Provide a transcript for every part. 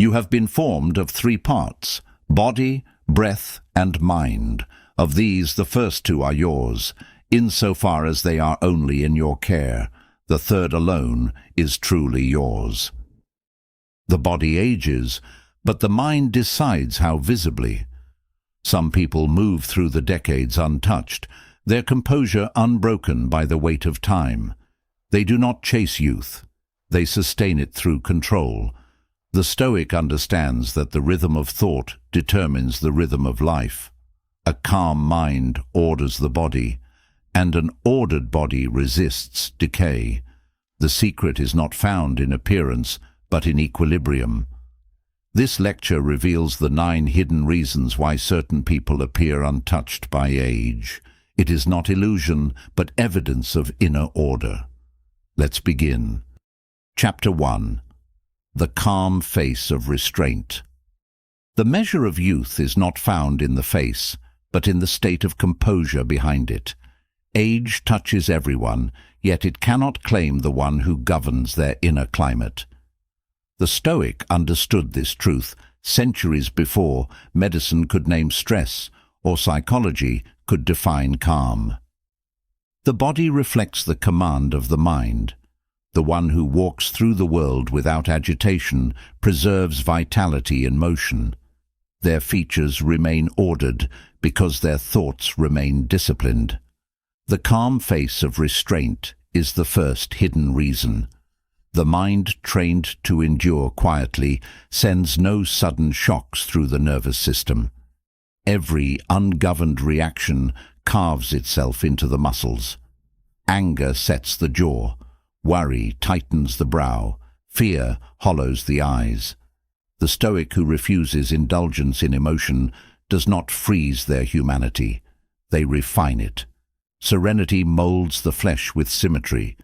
You have been formed of three parts: body, breath, and mind. Of these, the first two are yours, insofar as they are only in your care. The third alone is truly yours. The body ages, but the mind decides how visibly. Some people move through the decades untouched, their composure unbroken by the weight of time. They do not chase youth. They sustain it through control. The Stoic understands that the rhythm of thought determines the rhythm of life. A calm mind orders the body, and an ordered body resists decay. The secret is not found in appearance, but in equilibrium. This lecture reveals the 9 hidden reasons why certain people appear untouched by age. It is not illusion, but evidence of inner order. Let's begin. Chapter 1. The calm face of restraint. The measure of youth is not found in the face, but in the state of composure behind it. Age touches everyone, yet it cannot claim the one who governs their inner climate. The Stoic understood this truth centuries before medicine could name stress or psychology could define calm. The body reflects the command of the mind. The one who walks through the world without agitation preserves vitality in motion. Their features remain ordered because their thoughts remain disciplined. The calm face of restraint is the first hidden reason. The mind trained to endure quietly sends no sudden shocks through the nervous system. Every ungoverned reaction carves itself into the muscles. Anger sets the jaw. Worry tightens the brow. Fear hollows the eyes. The Stoic who refuses indulgence in emotion does not freeze their humanity. They refine it. Serenity molds the flesh with symmetry.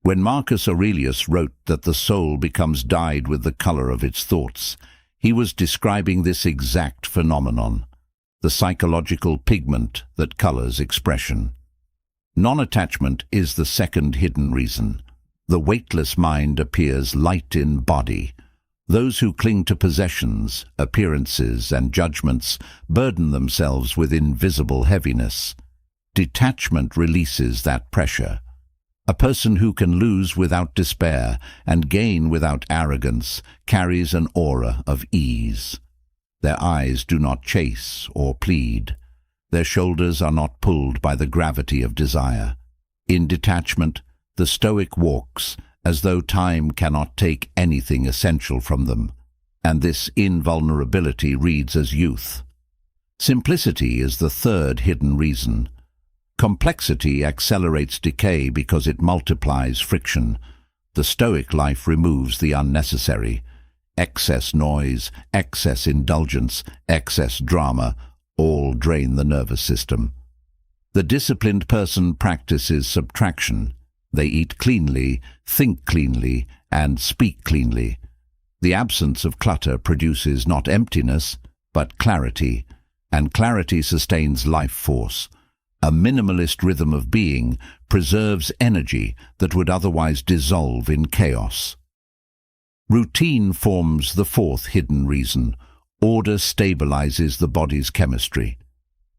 When Marcus Aurelius wrote that the soul becomes dyed with the color of its thoughts, he was describing this exact phenomenon, the psychological pigment that colors expression. Non-attachment is the second hidden reason. The weightless mind appears light in body. Those who cling to possessions, appearances, and judgments burden themselves with invisible heaviness. Detachment releases that pressure. A person who can lose without despair and gain without arrogance carries an aura of ease. Their eyes do not chase or plead. Their shoulders are not pulled by the gravity of desire. In detachment, the Stoic walks as though time cannot take anything essential from them, and this invulnerability reads as youth. Simplicity is the third hidden reason. Complexity accelerates decay because it multiplies friction. The Stoic life removes the unnecessary. Excess noise, excess indulgence, excess drama, all drain the nervous system. The disciplined person practices subtraction. They eat cleanly, think cleanly, and speak cleanly. The absence of clutter produces not emptiness, but clarity, and clarity sustains life force. A minimalist rhythm of being preserves energy that would otherwise dissolve in chaos. Routine forms the fourth hidden reason. Order stabilizes the body's chemistry.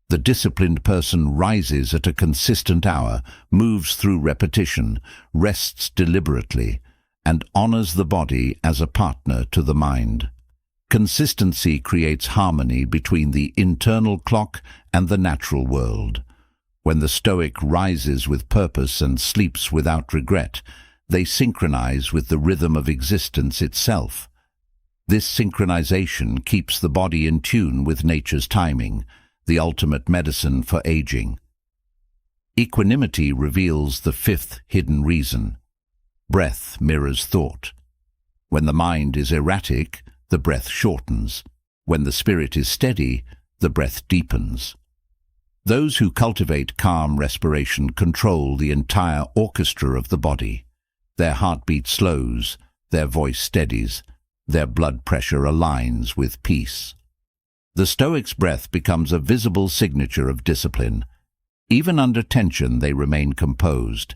The disciplined person rises at a consistent hour, moves through repetition, rests deliberately, and honors the body as a partner to the mind. Consistency creates harmony between the internal clock and the natural world. When the Stoic rises with purpose and sleeps without regret, they synchronize with the rhythm of existence itself. This synchronization keeps the body in tune with nature's timing, the ultimate medicine for aging. Equanimity reveals the fifth hidden reason. Breath mirrors thought. When the mind is erratic, the breath shortens. When the spirit is steady, the breath deepens. Those who cultivate calm respiration control the entire orchestra of the body. Their heartbeat slows, their voice steadies, their blood pressure aligns with peace. The Stoic's breath becomes a visible signature of discipline. Even under tension, they remain composed.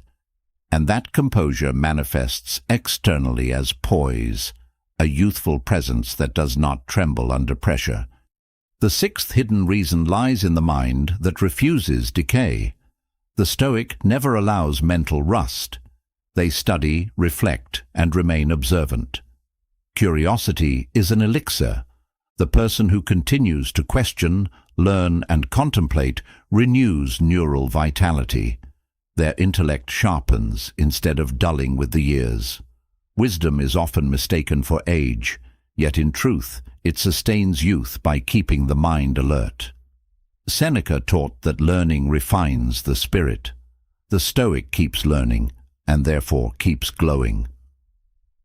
And that composure manifests externally as poise, a youthful presence that does not tremble under pressure. The sixth hidden reason lies in the mind that refuses decay. The Stoic never allows mental rust. They study, reflect, and remain observant. Curiosity is an elixir. The person who continues to question, learn, and contemplate renews neural vitality. Their intellect sharpens instead of dulling with the years. Wisdom is often mistaken for age, yet in truth it sustains youth by keeping the mind alert. Seneca taught that learning refines the spirit. The Stoic keeps learning, and therefore keeps glowing.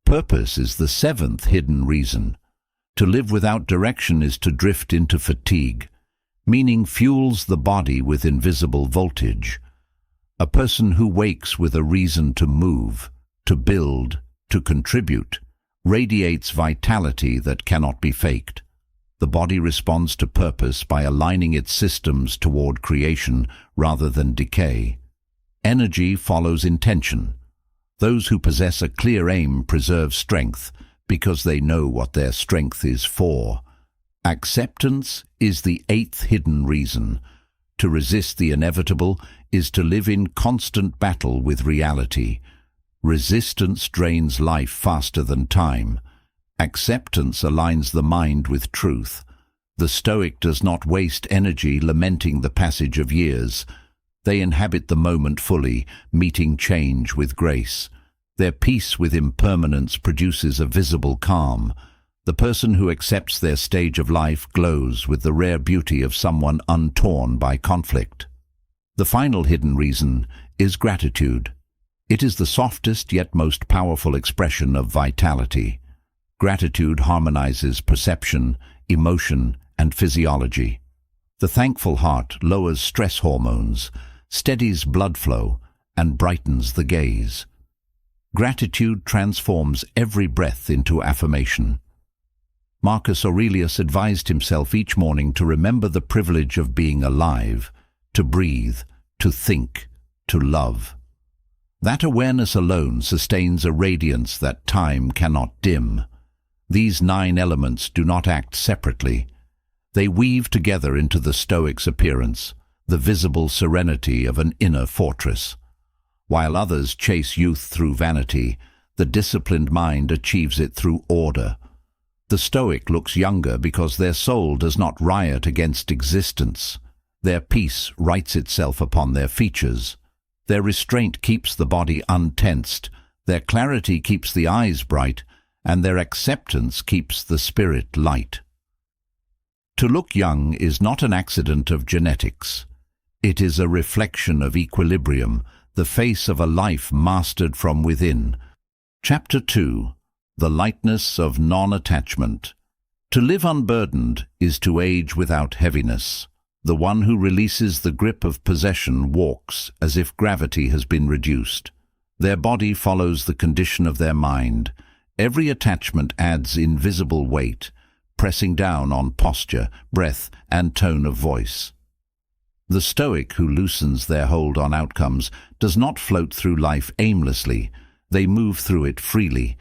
Purpose is the seventh hidden reason. To live without direction is to drift into fatigue. Meaning fuels the body with invisible voltage. A person who wakes with a reason to move, to build, to contribute, radiates vitality that cannot be faked. The body responds to purpose by aligning its systems toward creation rather than decay. Energy follows intention. Those who possess a clear aim preserve strength because they know what their strength is for. Acceptance is the eighth hidden reason. To resist the inevitable is to live in constant battle with reality. Resistance drains life faster than time. Acceptance aligns the mind with truth. The Stoic does not waste energy lamenting the passage of years. They inhabit the moment fully, meeting change with grace. Their peace with impermanence produces a visible calm. The person who accepts their stage of life glows with the rare beauty of someone untorn by conflict. The final hidden reason is gratitude. It is the softest yet most powerful expression of vitality. Gratitude harmonizes perception, emotion, and physiology. The thankful heart lowers stress hormones, steadies blood flow, and brightens the gaze. Gratitude transforms every breath into affirmation. Marcus Aurelius advised himself each morning to remember the privilege of being alive, to breathe, to think, to love. That awareness alone sustains a radiance that time cannot dim. These 9 elements do not act separately. They weave together into the Stoic's appearance, the visible serenity of an inner fortress. While others chase youth through vanity, the disciplined mind achieves it through order. The Stoic looks younger because their soul does not riot against existence. Their peace writes itself upon their features. Their restraint keeps the body untensed, their clarity keeps the eyes bright, and their acceptance keeps the spirit light. To look young is not an accident of genetics. It is a reflection of equilibrium, the face of a life mastered from within. Chapter 2. The Lightness of Non-Attachment. To live unburdened is to age without heaviness. The one who releases the grip of possession walks as if gravity has been reduced. Their body follows the condition of their mind. Every attachment adds invisible weight, pressing down on posture, breath, and tone of voice. The Stoic who loosens their hold on outcomes does not float through life aimlessly. They move through it freely.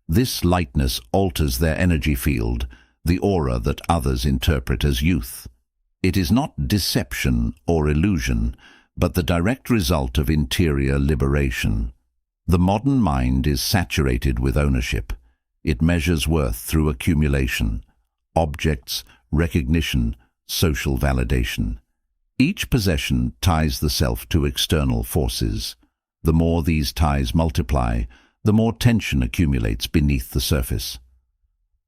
This lightness alters their energy field, the aura that others interpret as youth. It is not deception or illusion, but the direct result of interior liberation. The modern mind is saturated with ownership. It measures worth through accumulation, objects, recognition, social validation. Each possession ties the self to external forces. The more these ties multiply, the more tension accumulates beneath the surface.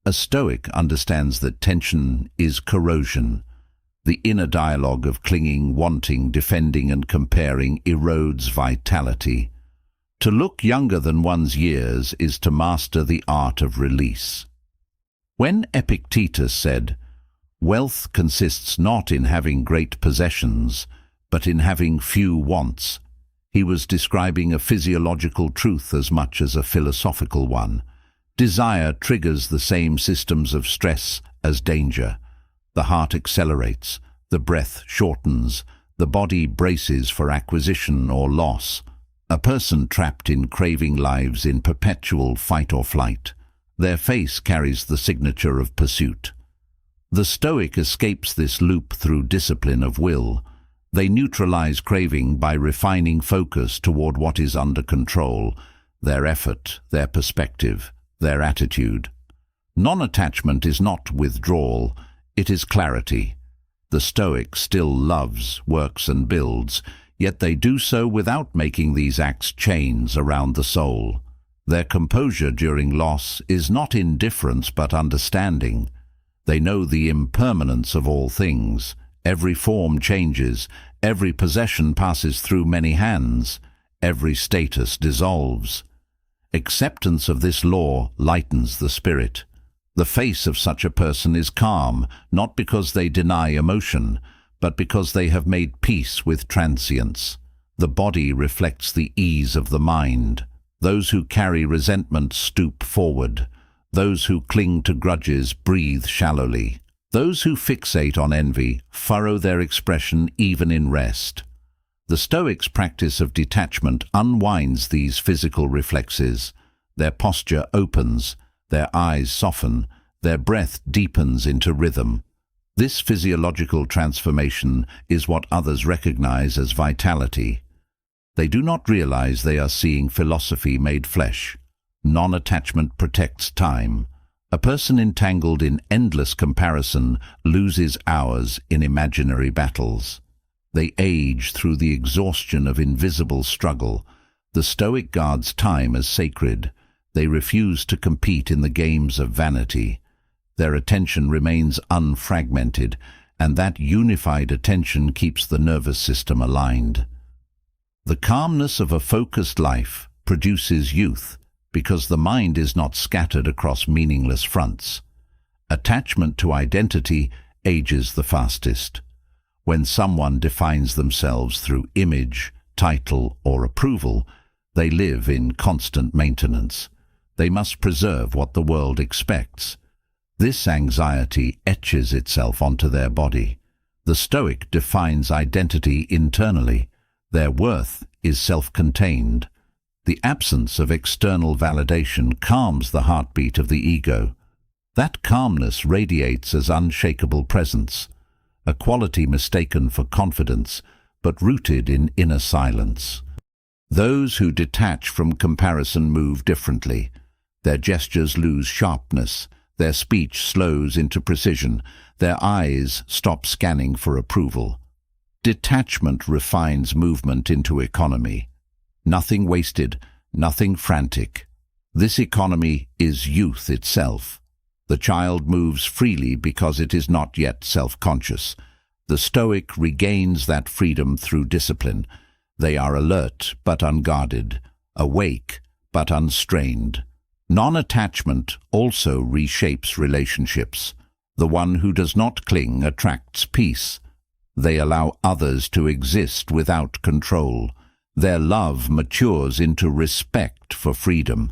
A Stoic understands that tension is corrosion. The inner dialogue of clinging, wanting, defending, and comparing erodes vitality. To look younger than one's years is to master the art of release. When Epictetus said, "Wealth consists not in having great possessions, but in having few wants," he was describing a physiological truth as much as a philosophical one. Desire triggers the same systems of stress as danger. The heart accelerates, the breath shortens, the body braces for acquisition or loss. A person trapped in craving lives in perpetual fight or flight. Their face carries the signature of pursuit. The Stoic escapes this loop through discipline of will. They neutralize craving by refining focus toward what is under control, their effort, their perspective, their attitude. Non-attachment is not withdrawal, it is clarity. The Stoic still loves, works and builds, yet they do so without making these acts chains around the soul. Their composure during loss is not indifference but understanding. They know the impermanence of all things. Every form changes, every possession passes through many hands, every status dissolves. Acceptance of this law lightens the spirit. The face of such a person is calm, not because they deny emotion, but because they have made peace with transience. The body reflects the ease of the mind. Those who carry resentment stoop forward. Those who cling to grudges breathe shallowly. Those who fixate on envy furrow their expression even in rest. The Stoics' practice of detachment unwinds these physical reflexes. Their posture opens, their eyes soften, their breath deepens into rhythm. This physiological transformation is what others recognize as vitality. They do not realize they are seeing philosophy made flesh. Non-attachment protects time. A person entangled in endless comparison loses hours in imaginary battles. They age through the exhaustion of invisible struggle. The Stoic guards time as sacred. They refuse to compete in the games of vanity. Their attention remains unfragmented, and that unified attention keeps the nervous system aligned. The calmness of a focused life produces youth, because the mind is not scattered across meaningless fronts. Attachment to identity ages the fastest. When someone defines themselves through image, title, or approval, they live in constant maintenance. They must preserve what the world expects. This anxiety etches itself onto their body. The Stoic defines identity internally. Their worth is self-contained. The absence of external validation calms the heartbeat of the ego. That calmness radiates as unshakable presence, a quality mistaken for confidence, but rooted in inner silence. Those who detach from comparison move differently. Their gestures lose sharpness, their speech slows into precision, their eyes stop scanning for approval. Detachment refines movement into economy. Nothing wasted, nothing frantic. This economy is youth itself. The child moves freely because it is not yet self-conscious. The Stoic regains that freedom through discipline. They are alert but unguarded, awake but unstrained. Non-attachment also reshapes relationships. The one who does not cling attracts peace. They allow others to exist without control. Their love matures into respect for freedom.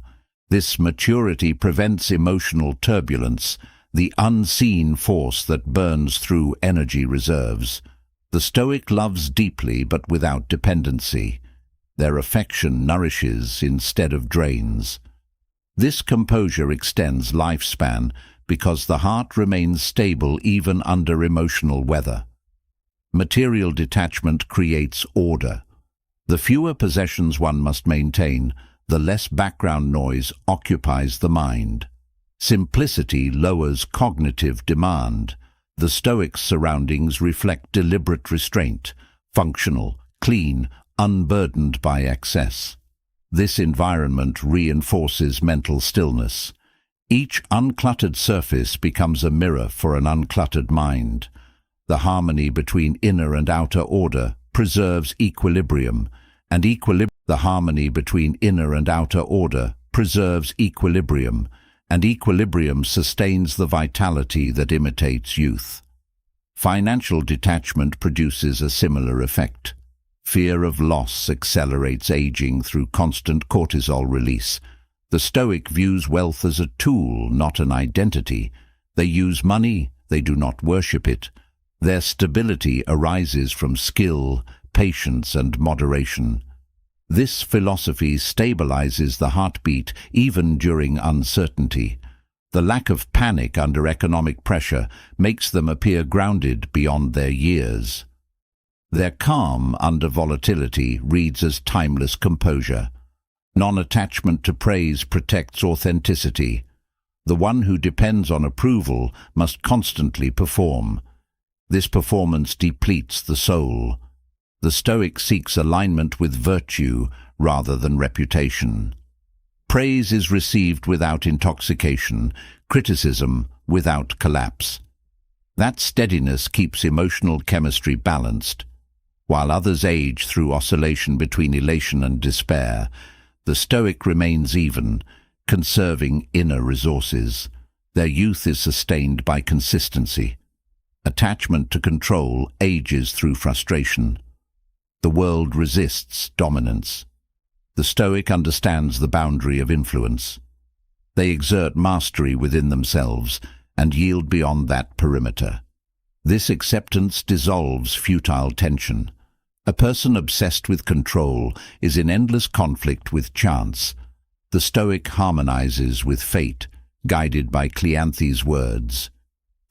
This maturity prevents emotional turbulence, the unseen force that burns through energy reserves. The Stoic loves deeply but without dependency. Their affection nourishes instead of drains. This composure extends lifespan because the heart remains stable even under emotional weather. Material detachment creates order. The fewer possessions one must maintain, the less background noise occupies the mind. Simplicity lowers cognitive demand. The Stoics' surroundings reflect deliberate restraint, functional, clean, unburdened by excess. This environment reinforces mental stillness. Each uncluttered surface becomes a mirror for an uncluttered mind. The harmony between inner and outer order preserves equilibrium, and the harmony between inner and outer order preserves equilibrium, and equilibrium sustains the vitality that imitates youth. Financial detachment produces a similar effect. Fear of loss accelerates aging through constant cortisol release. The Stoic views wealth as a tool, not an identity. They use money, they do not worship it. Their stability arises from skill, patience, and moderation. This philosophy stabilizes the heartbeat even during uncertainty. The lack of panic under economic pressure makes them appear grounded beyond their years. Their calm under volatility reads as timeless composure. Non-attachment to praise protects authenticity. The one who depends on approval must constantly perform. This performance depletes the soul. The Stoic seeks alignment with virtue rather than reputation. Praise is received without intoxication, criticism without collapse. That steadiness keeps emotional chemistry balanced. While others age through oscillation between elation and despair, the Stoic remains even, conserving inner resources. Their youth is sustained by consistency. Attachment to control ages through frustration. The world resists dominance. The Stoic understands the boundary of influence. They exert mastery within themselves and yield beyond that perimeter. This acceptance dissolves futile tension. A person obsessed with control is in endless conflict with chance. The Stoic harmonizes with fate, guided by Cleanthes's words.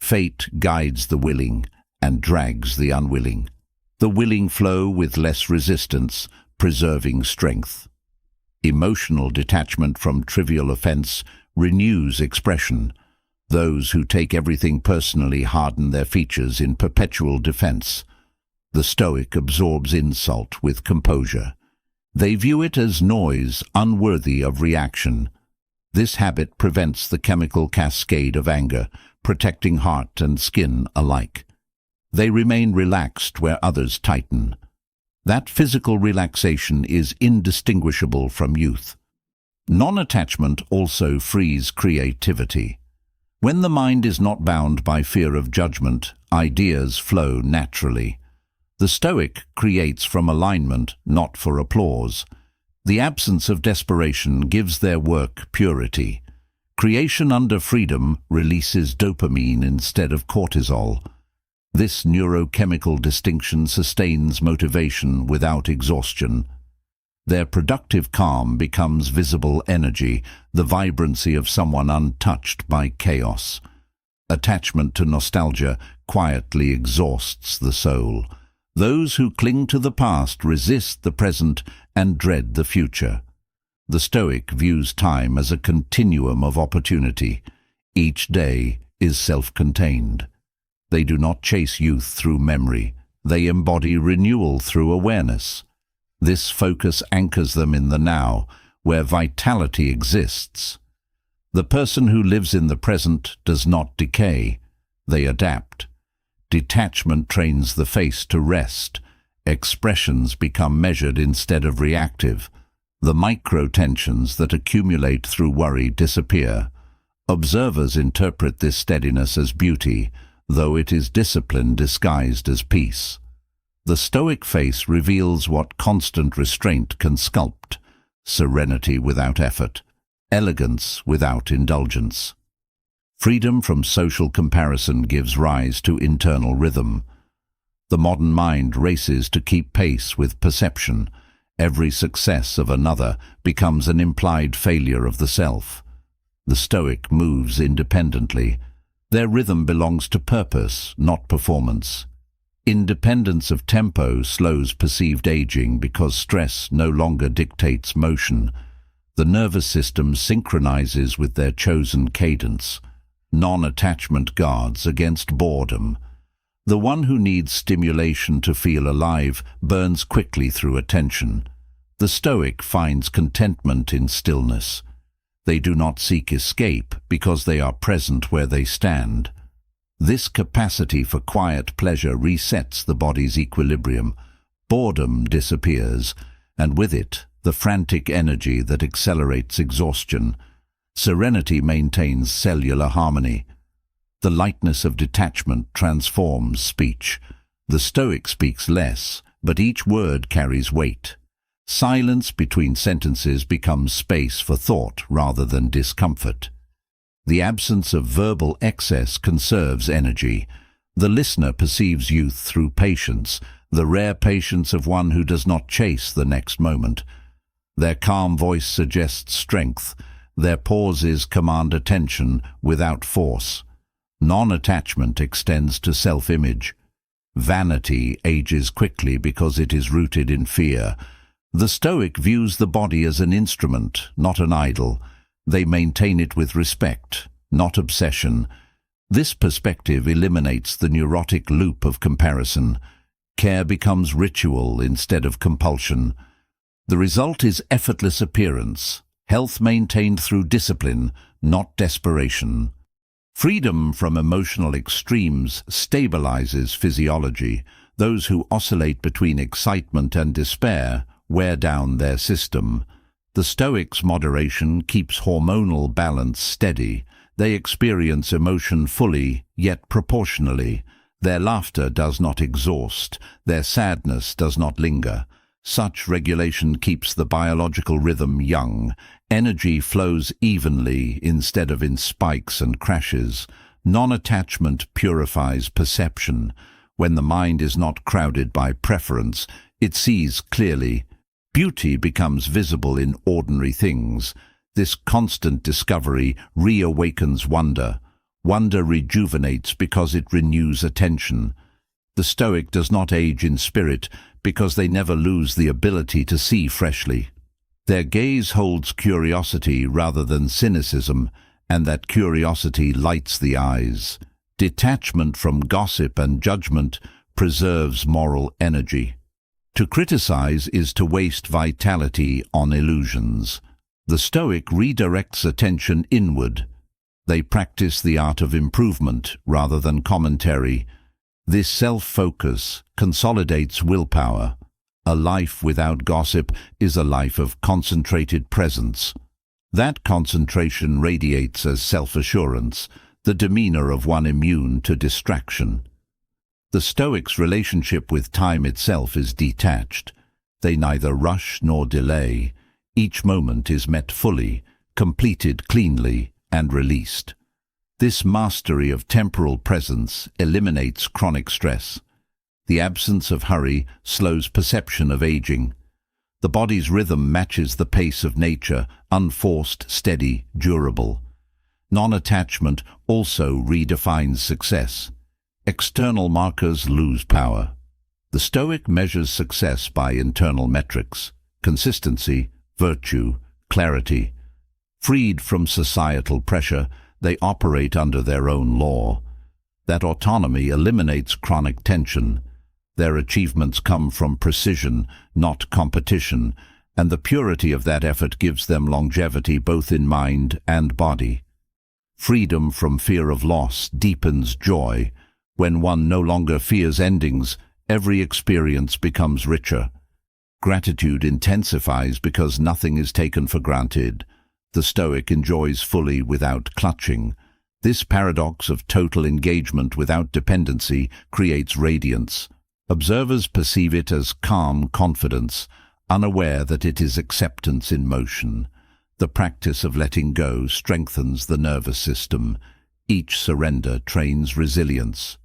Fate guides the willing and drags the unwilling. The willing flow with less resistance, preserving strength. Emotional detachment from trivial offense renews expression. Those who take everything personally harden their features in perpetual defense. The Stoic absorbs insult with composure. They view it as noise unworthy of reaction. This habit prevents the chemical cascade of anger, protecting heart and skin alike. They remain relaxed where others tighten. That physical relaxation is indistinguishable from youth. Non-attachment also frees creativity. When the mind is not bound by fear of judgment, ideas flow naturally. The Stoic creates from alignment, not for applause. The absence of desperation gives their work purity. Creation under freedom releases dopamine instead of cortisol. This neurochemical distinction sustains motivation without exhaustion. Their productive calm becomes visible energy, the vibrancy of someone untouched by chaos. Attachment to nostalgia quietly exhausts the soul. Those who cling to the past resist the present and dread the future. The Stoic views time as a continuum of opportunity. Each day is self-contained. They do not chase youth through memory. They embody renewal through awareness. This focus anchors them in the now, where vitality exists. The person who lives in the present does not decay. They adapt. Detachment trains the face to rest. Expressions become measured instead of reactive. The micro-tensions that accumulate through worry disappear. Observers interpret this steadiness as beauty, though it is discipline disguised as peace. The Stoic face reveals what constant restraint can sculpt: serenity without effort, elegance without indulgence. Freedom from social comparison gives rise to internal rhythm. The modern mind races to keep pace with perception. Every success of another becomes an implied failure of the self. The Stoic moves independently. Their rhythm belongs to purpose, not performance. Independence of tempo slows perceived aging because stress no longer dictates motion. The nervous system synchronizes with their chosen cadence. Non-attachment guards against boredom. The one who needs stimulation to feel alive burns quickly through attention. The Stoic finds contentment in stillness. They do not seek escape because they are present where they stand. This capacity for quiet pleasure resets the body's equilibrium. Boredom disappears, and with it, the frantic energy that accelerates exhaustion. Serenity maintains cellular harmony. The lightness of detachment transforms speech. The Stoic speaks less, but each word carries weight. Silence between sentences becomes space for thought rather than discomfort. The absence of verbal excess conserves energy. The listener perceives youth through patience, the rare patience of one who does not chase the next moment. Their calm voice suggests strength. Their pauses command attention without force. Non-attachment extends to self-image. Vanity ages quickly because it is rooted in fear. The Stoic views the body as an instrument, not an idol. They maintain it with respect, not obsession. This perspective eliminates the neurotic loop of comparison. Care becomes ritual instead of compulsion. The result is effortless appearance, health maintained through discipline, not desperation. Freedom from emotional extremes stabilizes physiology. Those who oscillate between excitement and despair wear down their system. The Stoics' moderation keeps hormonal balance steady. They experience emotion fully, yet proportionally. Their laughter does not exhaust. Their sadness does not linger. Such regulation keeps the biological rhythm young. Energy flows evenly instead of in spikes and crashes. Non-attachment purifies perception. When the mind is not crowded by preference, it sees clearly. Beauty becomes visible in ordinary things. This constant discovery reawakens wonder. Wonder rejuvenates because it renews attention. The Stoic does not age in spirit because they never lose the ability to see freshly. Their gaze holds curiosity rather than cynicism, and that curiosity lights the eyes. Detachment from gossip and judgment preserves moral energy. To criticize is to waste vitality on illusions. The Stoic redirects attention inward. They practice the art of improvement rather than commentary. This self-focus consolidates willpower. A life without gossip is a life of concentrated presence. That concentration radiates as self-assurance, the demeanor of one immune to distraction. The Stoics' relationship with time itself is detached. They neither rush nor delay. Each moment is met fully, completed cleanly, and released. This mastery of temporal presence eliminates chronic stress. The absence of hurry slows perception of aging. The body's rhythm matches the pace of nature, unforced, steady, durable. Non-attachment also redefines success. External markers lose power. The Stoic measures success by internal metrics: consistency, virtue, clarity. Freed from societal pressure, they operate under their own law. That autonomy eliminates chronic tension. Their achievements come from precision, not competition, and the purity of that effort gives them longevity both in mind and body. Freedom from fear of loss deepens joy. When one no longer fears endings, every experience becomes richer. Gratitude intensifies because nothing is taken for granted. The Stoic enjoys fully without clutching. This paradox of total engagement without dependency creates radiance. Observers perceive it as calm confidence, unaware that it is acceptance in motion. The practice of letting go strengthens the nervous system. Each surrender trains resilience.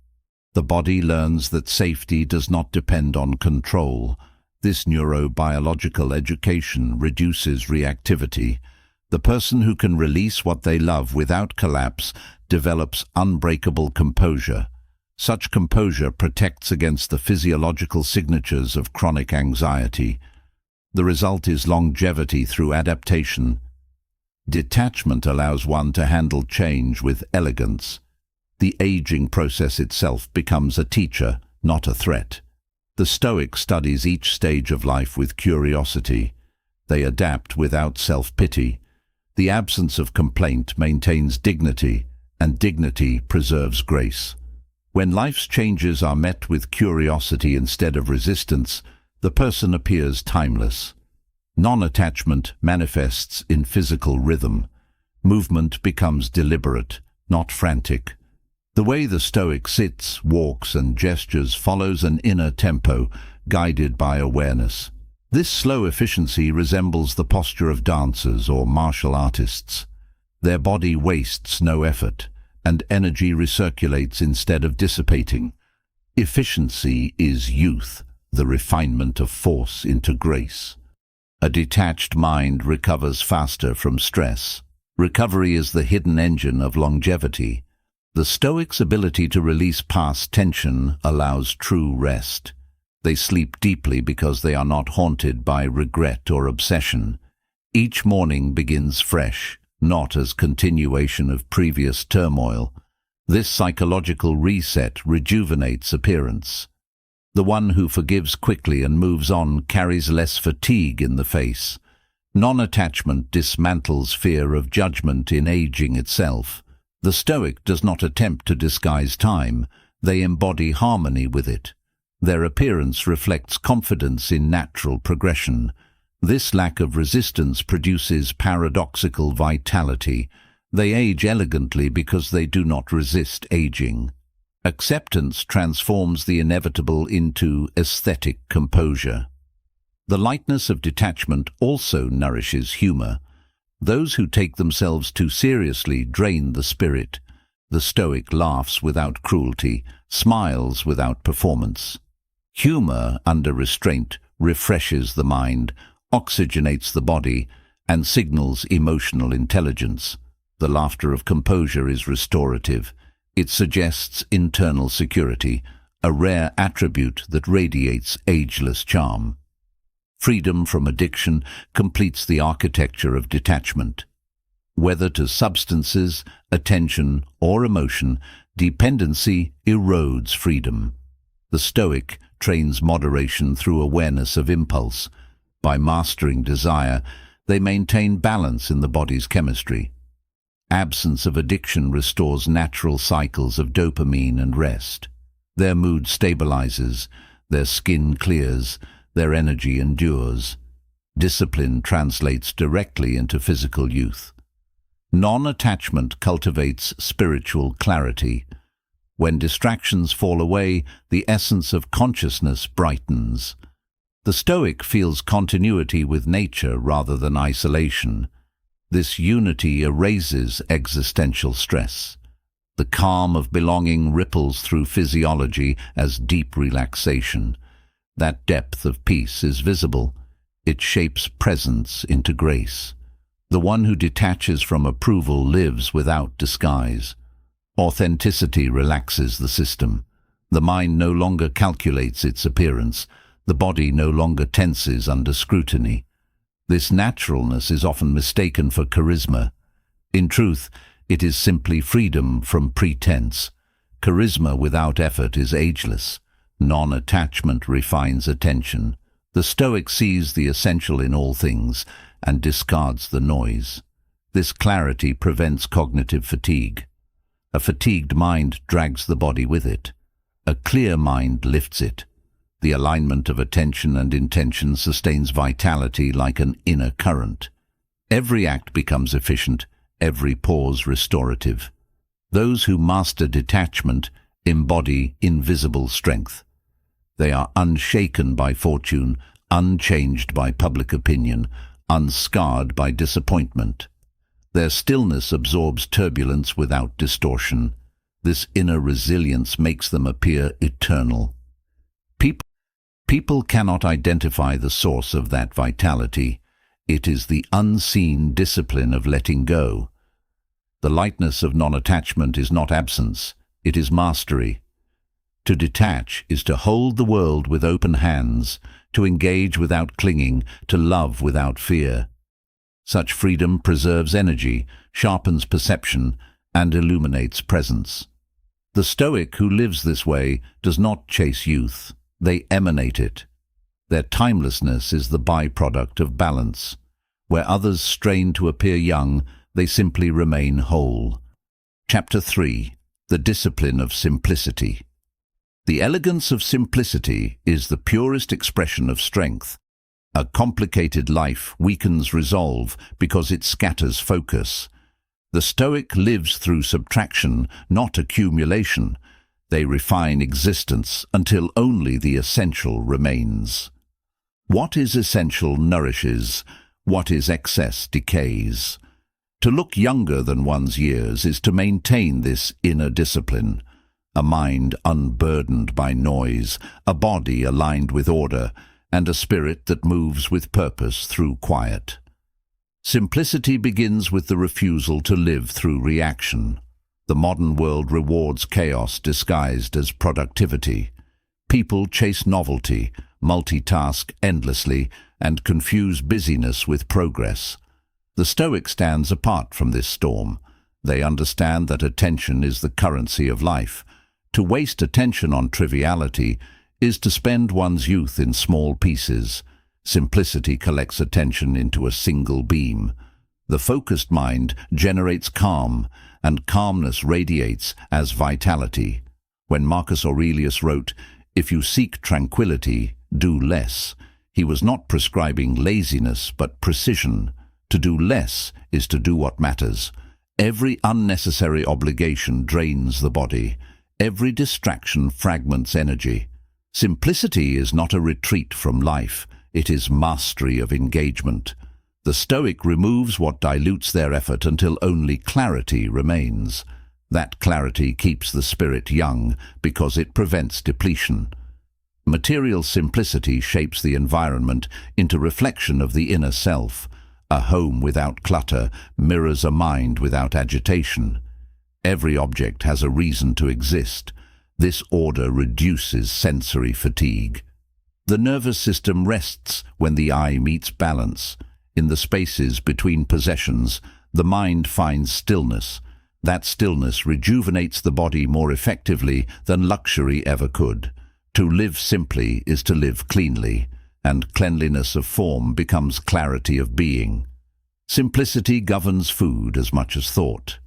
The body learns that safety does not depend on control. This neurobiological education reduces reactivity. The person who can release what they love without collapse develops unbreakable composure. Such composure protects against the physiological signatures of chronic anxiety. The result is longevity through adaptation. Detachment allows one to handle change with elegance. The aging process itself becomes a teacher, not a threat. The Stoic studies each stage of life with curiosity. They adapt without self-pity. The absence of complaint maintains dignity, and dignity preserves grace. When life's changes are met with curiosity instead of resistance, the person appears timeless. Non-attachment manifests in physical rhythm. Movement becomes deliberate, not frantic. The way the Stoic sits, walks, and gestures follows an inner tempo, guided by awareness. This slow efficiency resembles the posture of dancers or martial artists. Their body wastes no effort, and energy recirculates instead of dissipating. Efficiency is youth, the refinement of force into grace. A detached mind recovers faster from stress. Recovery is the hidden engine of longevity. The Stoics' ability to release past tension allows true rest. They sleep deeply because they are not haunted by regret or obsession. Each morning begins fresh, not as continuation of previous turmoil. This psychological reset rejuvenates appearance. The one who forgives quickly and moves on carries less fatigue in the face. Non-attachment dismantles fear of judgment in aging itself. The Stoic does not attempt to disguise time, they embody harmony with it. Their appearance reflects confidence in natural progression. This lack of resistance produces paradoxical vitality. They age elegantly because they do not resist aging. Acceptance transforms the inevitable into aesthetic composure. The lightness of detachment also nourishes humor. Those who take themselves too seriously drain the spirit. The Stoic laughs without cruelty, smiles without performance. Humor under restraint refreshes the mind, oxygenates the body, and signals emotional intelligence. The laughter of composure is restorative. It suggests internal security, a rare attribute that radiates ageless charm. Freedom from addiction completes the architecture of detachment. Whether to substances, attention, or emotion, dependency erodes freedom. The Stoic trains moderation through awareness of impulse. By mastering desire, they maintain balance in the body's chemistry. Absence of addiction restores natural cycles of dopamine and rest. Their mood stabilizes, their skin clears, their energy endures. Discipline translates directly into physical youth. Non-attachment cultivates spiritual clarity. When distractions fall away, the essence of consciousness brightens. The Stoic feels continuity with nature rather than isolation. This unity erases existential stress. The calm of belonging ripples through physiology as deep relaxation. That depth of peace is visible. It shapes presence into grace. The one who detaches from approval lives without disguise. Authenticity relaxes the system. The mind no longer calculates its appearance. The body no longer tenses under scrutiny. This naturalness is often mistaken for charisma. In truth, it is simply freedom from pretense. Charisma without effort is ageless. Non-attachment refines attention. The Stoic sees the essential in all things and discards the noise. This clarity prevents cognitive fatigue. A fatigued mind drags the body with it. A clear mind lifts it. The alignment of attention and intention sustains vitality like an inner current. Every act becomes efficient, every pause restorative. Those who master detachment embody invisible strength. They are unshaken by fortune, unchanged by public opinion, unscarred by disappointment. Their stillness absorbs turbulence without distortion. This inner resilience makes them appear eternal. People cannot identify the source of that vitality. It is the unseen discipline of letting go. The lightness of non-attachment is not absence, it is mastery. To detach is to hold the world with open hands, to engage without clinging, to love without fear. Such freedom preserves energy, sharpens perception, and illuminates presence. The Stoic who lives this way does not chase youth. They emanate it. Their timelessness is the byproduct of balance. Where others strain to appear young, they simply remain whole. Chapter 3. The Discipline of Simplicity. The elegance of simplicity is the purest expression of strength. A complicated life weakens resolve because it scatters focus. The Stoic lives through subtraction, not accumulation. They refine existence until only the essential remains. What is essential nourishes, what is excess decays. To look younger than one's years is to maintain this inner discipline. A mind unburdened by noise, a body aligned with order, and a spirit that moves with purpose through quiet. Simplicity begins with the refusal to live through reaction. The modern world rewards chaos disguised as productivity. People chase novelty, multitask endlessly, and confuse busyness with progress. The Stoic stands apart from this storm. They understand that attention is the currency of life. To waste attention on triviality is to spend one's youth in small pieces. Simplicity collects attention into a single beam. The focused mind generates calm, and calmness radiates as vitality. When Marcus Aurelius wrote, "If you seek tranquility, do less," he was not prescribing laziness but precision. To do less is to do what matters. Every unnecessary obligation drains the body. Every distraction fragments energy. Simplicity is not a retreat from life. It is mastery of engagement. The Stoic removes what dilutes their effort until only clarity remains. That clarity keeps the spirit young because it prevents depletion. Material simplicity shapes the environment into reflection of the inner self. A home without clutter mirrors a mind without agitation. Every object has a reason to exist. This order reduces sensory fatigue. The nervous system rests when the eye meets balance. In the spaces between possessions, the mind finds stillness. That stillness rejuvenates the body more effectively than luxury ever could. To live simply is to live cleanly, and cleanliness of form becomes clarity of being. Simplicity governs food as much as thought.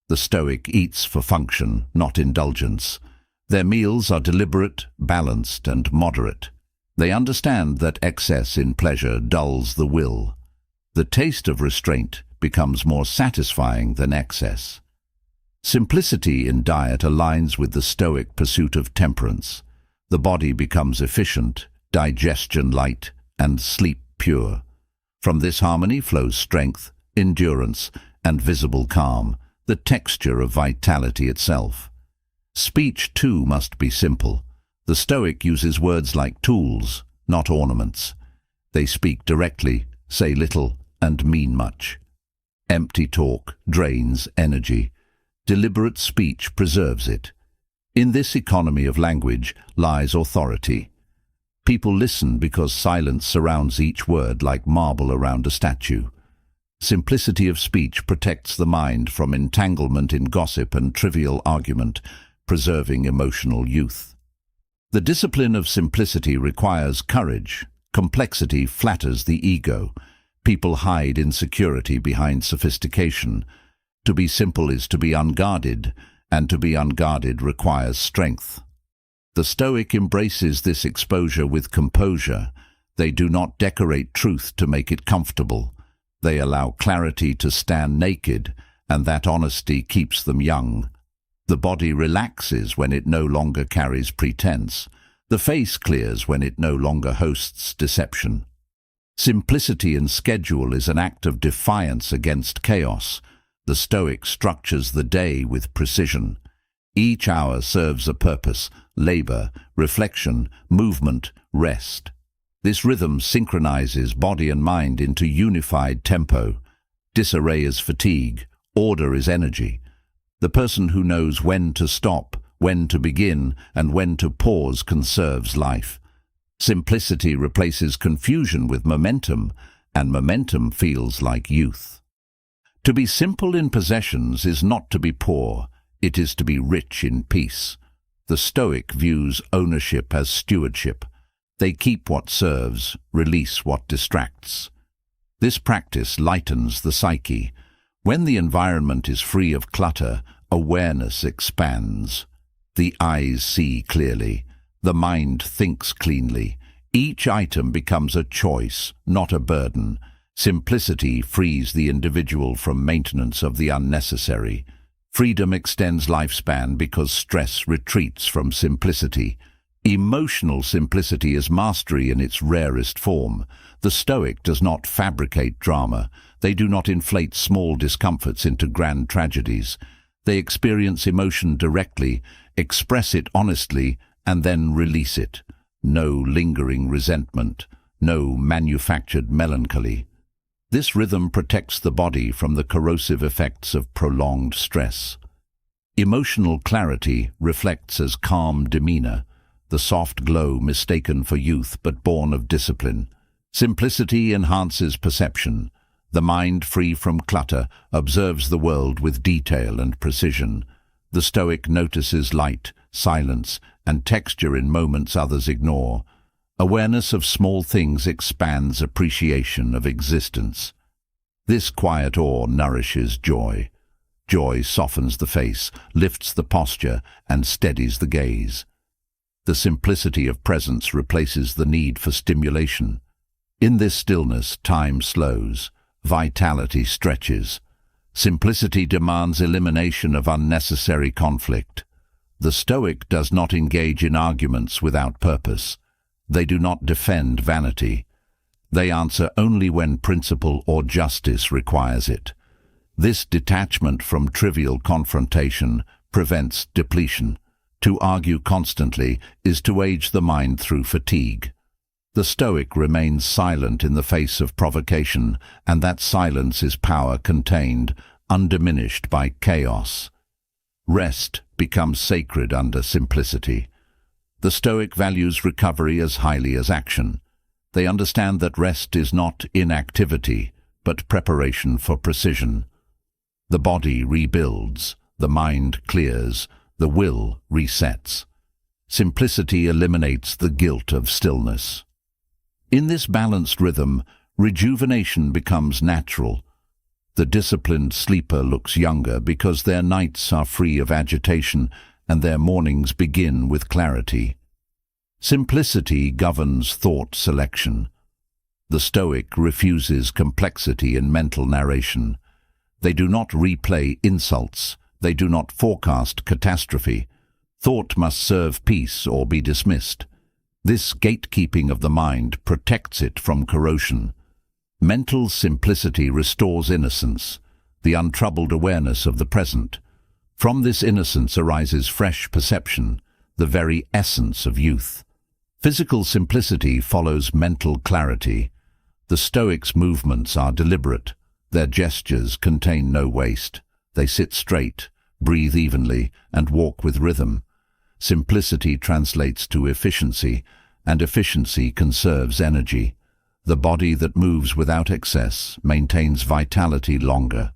The Stoic eats for function, not indulgence. Their meals are deliberate, balanced, and moderate. They understand that excess in pleasure dulls the will. The taste of restraint becomes more satisfying than excess. Simplicity in diet aligns with the Stoic pursuit of temperance. The body becomes efficient, digestion light, and sleep pure. From this harmony flows strength, endurance, and visible calm, the texture of vitality itself. Speech, too, must be simple. The Stoic uses words like tools, not ornaments. They speak directly, say little, and mean much. Empty talk drains energy. Deliberate speech preserves it. In this economy of language lies authority. People listen because silence surrounds each word like marble around a statue. Simplicity of speech protects the mind from entanglement in gossip and trivial argument, preserving emotional youth. The discipline of simplicity requires courage. Complexity flatters the ego. People hide insecurity behind sophistication. To be simple is to be unguarded, and to be unguarded requires strength. The Stoic embraces this exposure with composure. They do not decorate truth to make it comfortable. They allow clarity to stand naked, and that honesty keeps them young. The body relaxes when it no longer carries pretense. The face clears when it no longer hosts deception. Simplicity in schedule is an act of defiance against chaos. The Stoic structures the day with precision. Each hour serves a purpose: labor, reflection, movement, rest. This rhythm synchronizes body and mind into unified tempo. Disarray is fatigue, order is energy. The person who knows when to stop, when to begin, and when to pause conserves life. Simplicity replaces confusion with momentum, and momentum feels like youth. To be simple in possessions is not to be poor, it is to be rich in peace. The Stoic views ownership as stewardship. They keep what serves, release what distracts. This practice lightens the psyche. When the environment is free of clutter, awareness expands. The eyes see clearly. The mind thinks cleanly. Each item becomes a choice, not a burden. Simplicity frees the individual from maintenance of the unnecessary. Freedom extends lifespan because stress retreats from simplicity. Emotional simplicity is mastery in its rarest form. The Stoic does not fabricate drama. They do not inflate small discomforts into grand tragedies. They experience emotion directly, express it honestly, and then release it. No lingering resentment, no manufactured melancholy. This rhythm protects the body from the corrosive effects of prolonged stress. Emotional clarity reflects as calm demeanor, the soft glow mistaken for youth but born of discipline. Simplicity enhances perception. The mind, free from clutter, observes the world with detail and precision. The Stoic notices light, silence, and texture in moments others ignore. Awareness of small things expands appreciation of existence. This quiet awe nourishes joy. Joy softens the face, lifts the posture, and steadies the gaze. The simplicity of presence replaces the need for stimulation. In this stillness, time slows, vitality stretches. Simplicity demands elimination of unnecessary conflict. The Stoic does not engage in arguments without purpose. They do not defend vanity. They answer only when principle or justice requires it. This detachment from trivial confrontation prevents depletion. To argue constantly is to age the mind through fatigue. The Stoic remains silent in the face of provocation, and that silence is power contained, undiminished by chaos. Rest becomes sacred under simplicity. The Stoic values recovery as highly as action. They understand that rest is not inactivity, but preparation for precision. The body rebuilds, the mind clears, the will resets. Simplicity eliminates the guilt of stillness. In this balanced rhythm, rejuvenation becomes natural. The disciplined sleeper looks younger because their nights are free of agitation and their mornings begin with clarity. Simplicity governs thought selection. The Stoic refuses complexity in mental narration. They do not replay insults. They do not forecast catastrophe. Thought must serve peace or be dismissed. This gatekeeping of the mind protects it from corrosion. Mental simplicity restores innocence, the untroubled awareness of the present. From this innocence arises fresh perception, the very essence of youth. Physical simplicity follows mental clarity. The Stoics' movements are deliberate. Their gestures contain no waste. They sit straight, breathe evenly, and walk with rhythm. Simplicity translates to efficiency, and efficiency conserves energy. The body that moves without excess maintains vitality longer.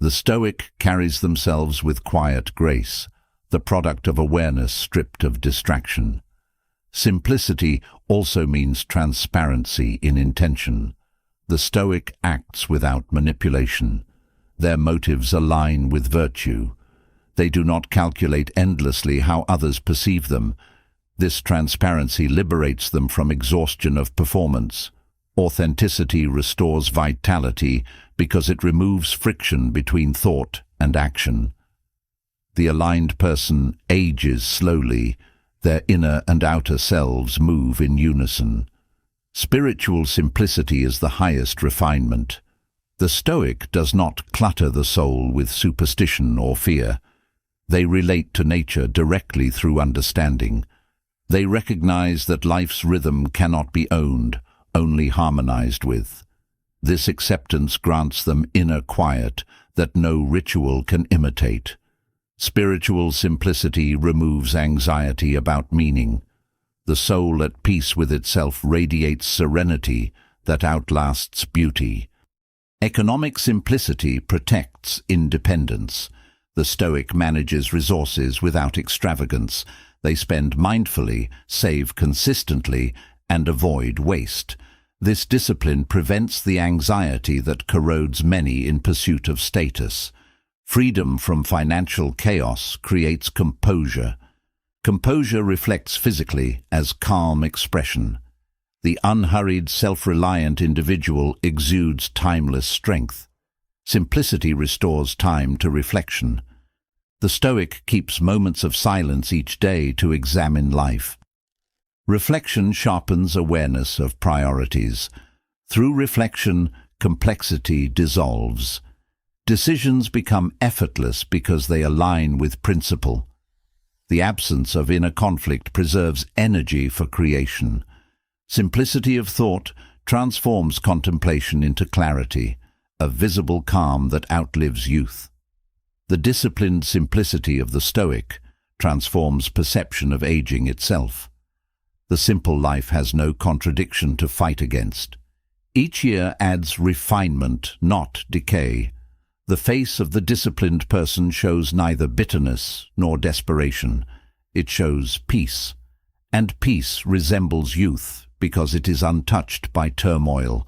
The Stoic carries themselves with quiet grace, the product of awareness stripped of distraction. Simplicity also means transparency in intention. The Stoic acts without manipulation. Their motives align with virtue. They do not calculate endlessly how others perceive them. This transparency liberates them from exhaustion of performance. Authenticity restores vitality because it removes friction between thought and action. The aligned person ages slowly. Their inner and outer selves move in unison. Spiritual simplicity is the highest refinement. The Stoic does not clutter the soul with superstition or fear. They relate to nature directly through understanding. They recognize that life's rhythm cannot be owned, only harmonized with. This acceptance grants them inner quiet that no ritual can imitate. Spiritual simplicity removes anxiety about meaning. The soul at peace with itself radiates serenity that outlasts beauty. Economic simplicity protects independence. The Stoic manages resources without extravagance. They spend mindfully, save consistently, and avoid waste. This discipline prevents the anxiety that corrodes many in pursuit of status. Freedom from financial chaos creates composure. Composure reflects physically as calm expression. The unhurried, self-reliant individual exudes timeless strength. Simplicity restores time to reflection. The Stoic keeps moments of silence each day to examine life. Reflection sharpens awareness of priorities. Through reflection, complexity dissolves. Decisions become effortless because they align with principle. The absence of inner conflict preserves energy for creation. Simplicity of thought transforms contemplation into clarity, a visible calm that outlives youth. The disciplined simplicity of the Stoic transforms perception of aging itself. The simple life has no contradiction to fight against. Each year adds refinement, not decay. The face of the disciplined person shows neither bitterness nor desperation. It shows peace. And peace resembles youth because it is untouched by turmoil.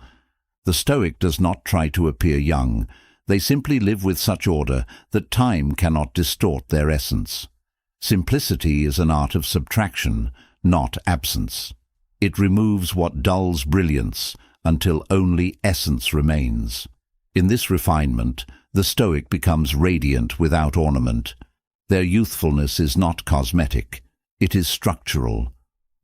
The Stoic does not try to appear young. They simply live with such order that time cannot distort their essence. Simplicity is an art of subtraction, not absence. It removes what dulls brilliance until only essence remains. In this refinement, the Stoic becomes radiant without ornament. Their youthfulness is not cosmetic. It is structural.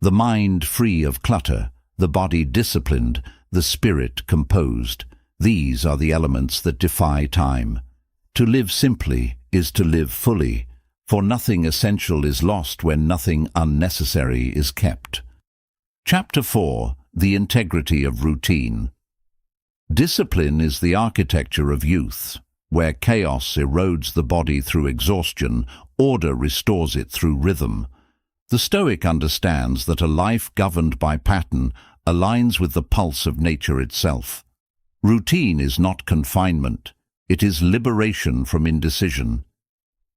The mind free of clutter, the body disciplined, the spirit composed. These are the elements that defy time. To live simply is to live fully, for nothing essential is lost when nothing unnecessary is kept. Chapter 4. The integrity of routine. Discipline is the architecture of youth. Where chaos erodes the body through exhaustion, order restores it through rhythm. The Stoic understands that a life governed by pattern aligns with the pulse of nature itself. Routine is not confinement. It is liberation from indecision.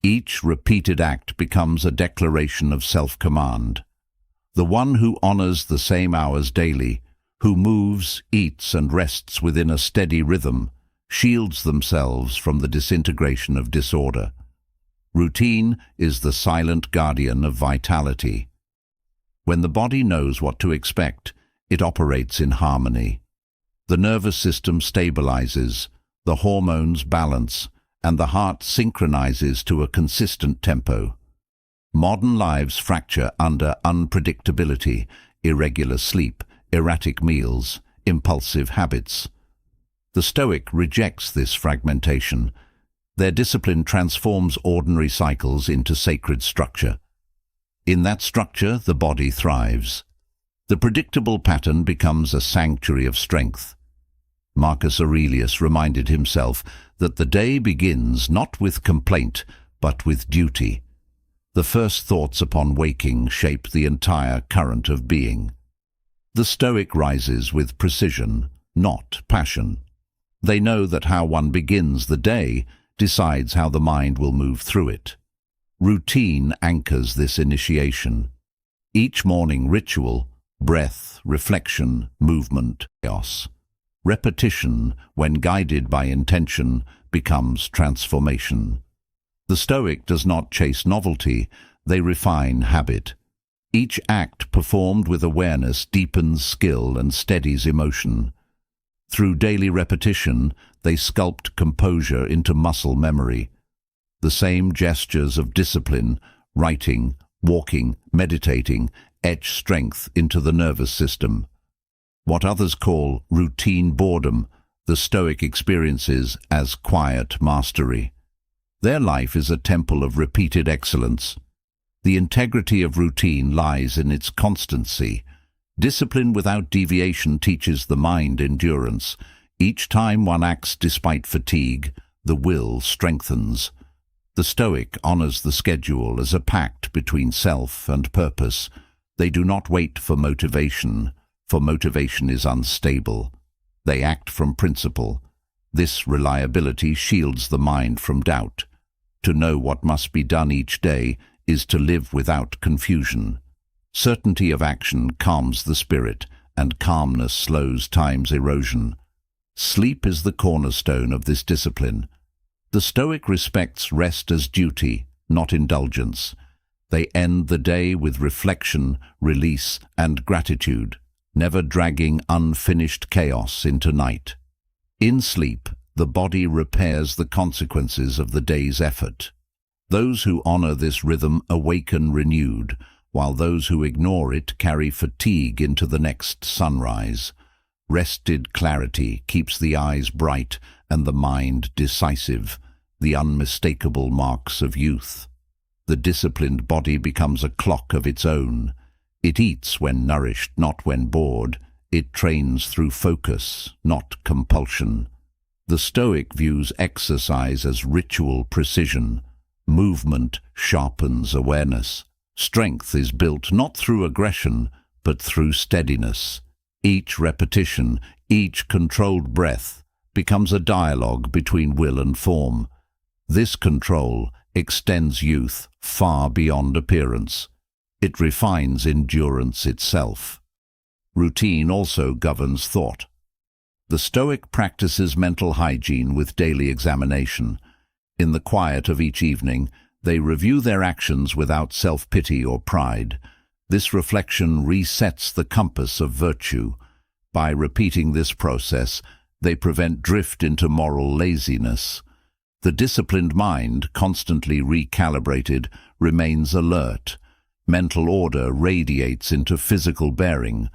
Each repeated act becomes a declaration of self-command. The one who honors the same hours daily, who moves, eats and rests within a steady rhythm, shields themselves from the disintegration of disorder. Routine is the silent guardian of vitality. When the body knows what to expect, it operates in harmony. The nervous system stabilizes, the hormones balance, and the heart synchronizes to a consistent tempo. Modern lives fracture under unpredictability, irregular sleep, erratic meals, impulsive habits. The Stoic rejects this fragmentation. Their discipline transforms ordinary cycles into sacred structure. In that structure, the body thrives. The predictable pattern becomes a sanctuary of strength. Marcus Aurelius reminded himself that the day begins not with complaint, but with duty. The first thoughts upon waking shape the entire current of being. The Stoic rises with precision, not passion. They know that how one begins the day decides how the mind will move through it. Routine anchors this initiation. Each morning ritual, breath, reflection, movement, chaos. Repetition, when guided by intention, becomes transformation. The Stoic does not chase novelty, they refine habit. Each act performed with awareness deepens skill and steadies emotion. Through daily repetition, they sculpt composure into muscle memory. The same gestures of discipline, writing, walking, meditating, etch strength into the nervous system. What others call routine boredom, the Stoic experiences as quiet mastery. Their life is a temple of repeated excellence. The integrity of routine lies in its constancy. Discipline without deviation teaches the mind endurance. Each time one acts despite fatigue, the will strengthens. The Stoic honors the schedule as a pact between self and purpose. They do not wait for motivation is unstable. They act from principle. This reliability shields the mind from doubt. To know what must be done each day is to live without confusion. Certainty of action calms the spirit, and calmness slows time's erosion. Sleep is the cornerstone of this discipline. The Stoic respects rest as duty, not indulgence. They end the day with reflection, release, and gratitude, never dragging unfinished chaos into night. In sleep, the body repairs the consequences of the day's effort. Those who honor this rhythm awaken renewed, while those who ignore it carry fatigue into the next sunrise. Rested clarity keeps the eyes bright and the mind decisive, the unmistakable marks of youth. The disciplined body becomes a clock of its own. It eats when nourished, not when bored. it trains through focus, not compulsion. The Stoic views exercise as ritual precision. Movement sharpens awareness. Strength is built not through aggression, but through steadiness. Each repetition, each controlled breath, becomes a dialogue between will and form. This control extends youth far beyond appearance. It refines endurance itself. Routine also governs thought. The Stoic practices mental hygiene with daily examination. In the quiet of each evening, they review their actions without self-pity or pride. This reflection resets the compass of virtue. By repeating this process, they prevent drift into moral laziness. The disciplined mind, constantly recalibrated, remains alert. Mental order radiates into physical bearing.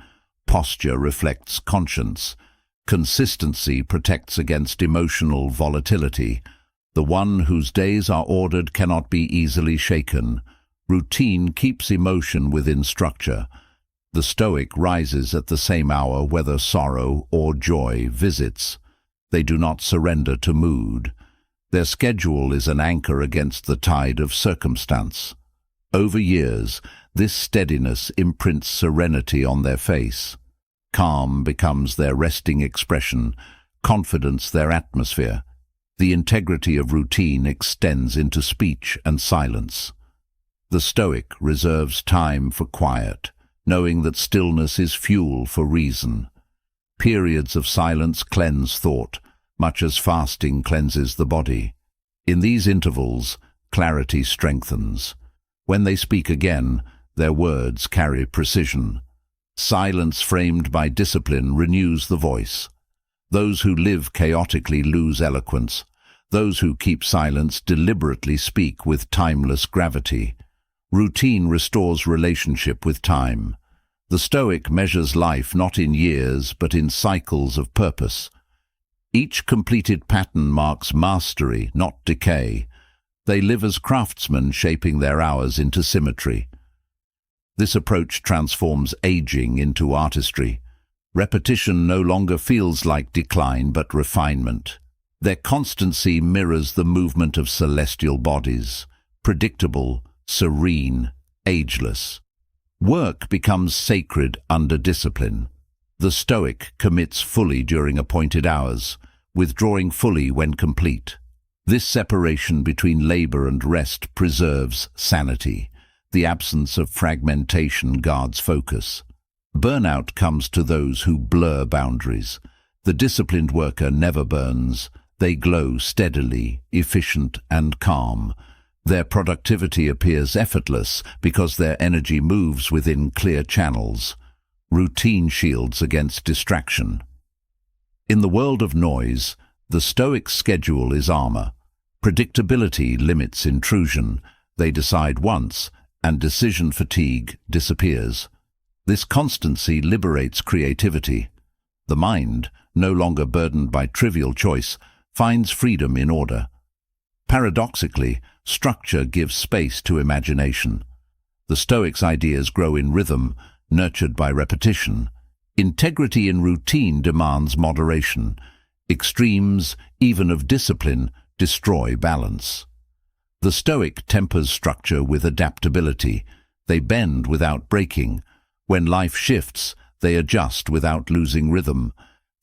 Posture reflects conscience. Consistency protects against emotional volatility. The one whose days are ordered cannot be easily shaken. Routine keeps emotion within structure. The Stoic rises at the same hour whether sorrow or joy visits. They do not surrender to mood. Their schedule is an anchor against the tide of circumstance. Over years, this steadiness imprints serenity on their face. Calm becomes their resting expression, confidence their atmosphere. The integrity of routine extends into speech and silence. The Stoic reserves time for quiet, knowing that stillness is fuel for reason. Periods of silence cleanse thought, much as fasting cleanses the body. In these intervals, clarity strengthens. When they speak again, their words carry precision. Silence framed by discipline renews the voice. Those who live chaotically lose eloquence. Those who keep silence deliberately speak with timeless gravity. Routine restores relationship with time. The Stoic measures life not in years but in cycles of purpose. Each completed pattern marks mastery, not decay. They live as craftsmen, shaping their hours into symmetry. This approach transforms aging into artistry. Repetition no longer feels like decline but refinement. Their constancy mirrors the movement of celestial bodies, predictable, serene, ageless. Work becomes sacred under discipline. The Stoic commits fully during appointed hours, withdrawing fully when complete. This separation between labor and rest preserves sanity. The absence of fragmentation guards focus. Burnout comes to those who blur boundaries. The disciplined worker never burns. They glow steadily, efficient and calm. Their productivity appears effortless because their energy moves within clear channels. Routine shields against distraction. In the world of noise, the Stoic schedule is armor. Predictability limits intrusion. They decide once, and decision fatigue disappears. This constancy liberates creativity. The mind, no longer burdened by trivial choice, finds freedom in order. Paradoxically, structure gives space to imagination. The Stoics' ideas grow in rhythm, nurtured by repetition. Integrity in routine demands moderation. Extremes, even of discipline, destroy balance. The Stoic tempers structure with adaptability. They bend without breaking. When life shifts, they adjust without losing rhythm.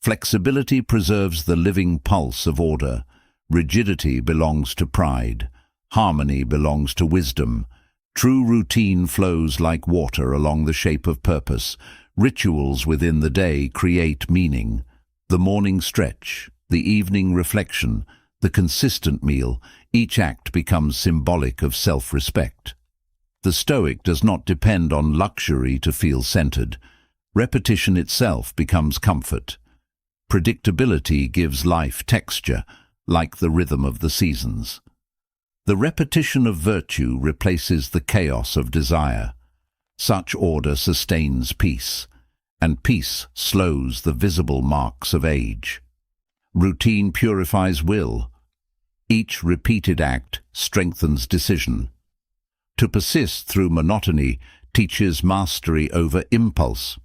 Flexibility preserves the living pulse of order. Rigidity belongs to pride. Harmony belongs to wisdom. True routine flows like water along the shape of purpose. Rituals within the day create meaning. The morning stretch, the evening reflection, the consistent meal, each act becomes symbolic of self-respect. The Stoic does not depend on luxury to feel centered. Repetition itself becomes comfort. Predictability gives life texture, like the rhythm of the seasons. The repetition of virtue replaces the chaos of desire. Such order sustains peace, and peace slows the visible marks of age. Routine purifies will. Each repeated act strengthens decision. To persist through monotony teaches mastery over impulse.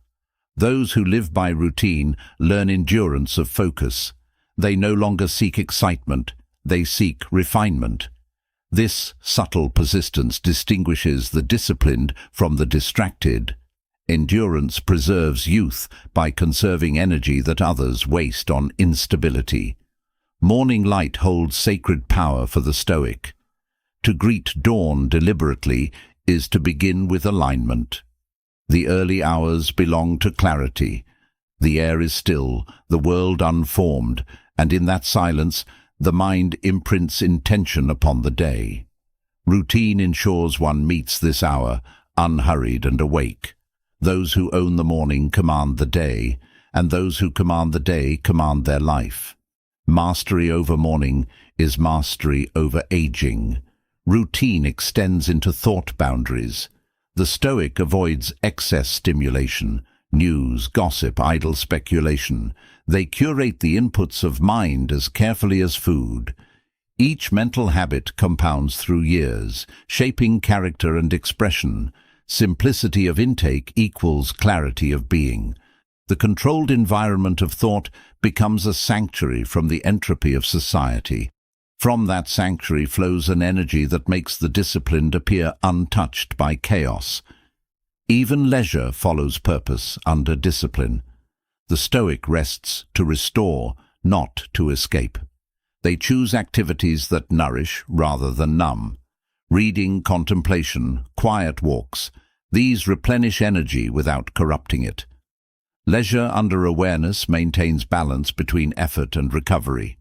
Those who live by routine learn endurance of focus. They no longer seek excitement, they seek refinement. This subtle persistence distinguishes the disciplined from the distracted. Endurance preserves youth by conserving energy that others waste on instability. Morning light holds sacred power for the Stoic. To greet dawn deliberately is to begin with alignment. The early hours belong to clarity. The air is still, the world unformed, and in that silence the mind imprints intention upon the day. Routine ensures one meets this hour, unhurried and awake. Those who own the morning command the day, and those who command the day command their life. Mastery over morning is mastery over aging. Routine extends into thought boundaries. The Stoic avoids excess stimulation, news, gossip, idle speculation. They curate the inputs of mind as carefully as food. Each mental habit compounds through years, shaping character and expression. Simplicity of intake equals clarity of being. The controlled environment of thought becomes a sanctuary from the entropy of society. From that sanctuary flows an energy that makes the disciplined appear untouched by chaos. Even leisure follows purpose under discipline. The Stoic rests to restore, not to escape. They choose activities that nourish rather than numb. Reading, contemplation, quiet walks, these replenish energy without corrupting it. Leisure under awareness maintains balance between effort and recovery.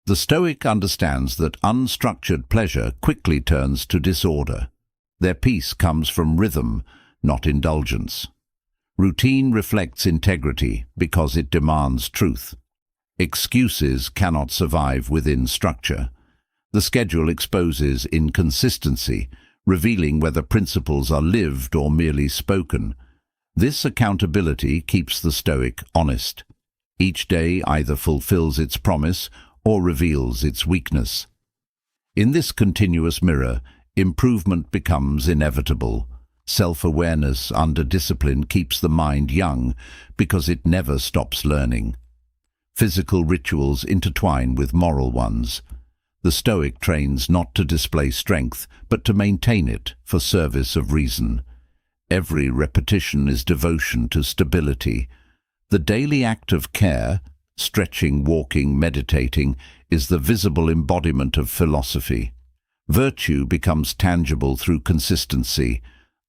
The Stoic understands that unstructured pleasure quickly turns to disorder. Their peace comes from rhythm, not indulgence. Routine reflects integrity because it demands truth. Excuses cannot survive within structure. The schedule exposes inconsistency, revealing whether principles are lived or merely spoken. This accountability keeps the Stoic honest. Each day either fulfills its promise or reveals its weakness. In this continuous mirror, improvement becomes inevitable. Self-awareness under discipline keeps the mind young because it never stops learning. Physical rituals intertwine with moral ones. The Stoic trains not to display strength, but to maintain it for service of reason. Every repetition is devotion to stability. The daily act of care, stretching, walking, meditating, is the visible embodiment of philosophy. Virtue becomes tangible through consistency.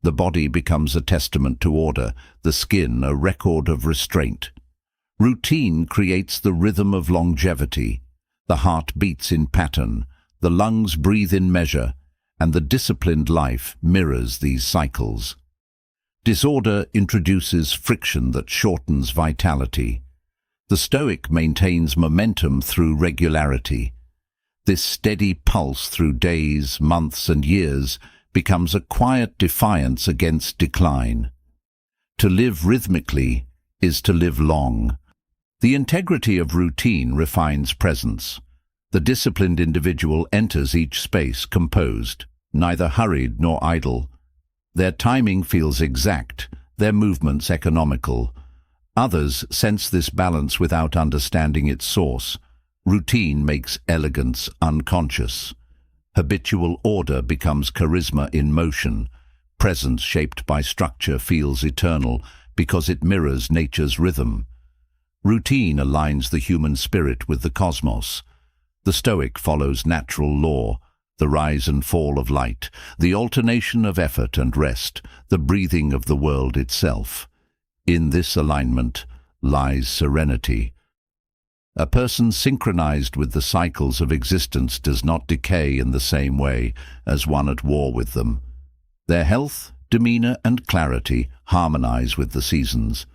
The body becomes a testament to order, the skin a record of restraint. Routine creates the rhythm of longevity. The heart beats in pattern, the lungs breathe in measure, and the disciplined life mirrors these cycles. Disorder introduces friction that shortens vitality. The Stoic maintains momentum through regularity. This steady pulse through days, months, and years becomes a quiet defiance against decline. To live rhythmically is to live long. The integrity of routine refines presence. The disciplined individual enters each space composed, neither hurried nor idle. Their timing feels exact, their movements economical. Others sense this balance without understanding its source. Routine makes elegance unconscious. Habitual order becomes charisma in motion. Presence shaped by structure feels eternal because it mirrors nature's rhythm. Routine aligns the human spirit with the cosmos. The Stoic follows natural law, the rise and fall of light, the alternation of effort and rest, the breathing of the world itself. In this alignment lies serenity. A person synchronized with the cycles of existence does not decay in the same way as one at war with them. Their health, demeanor, and clarity harmonize with the seasons.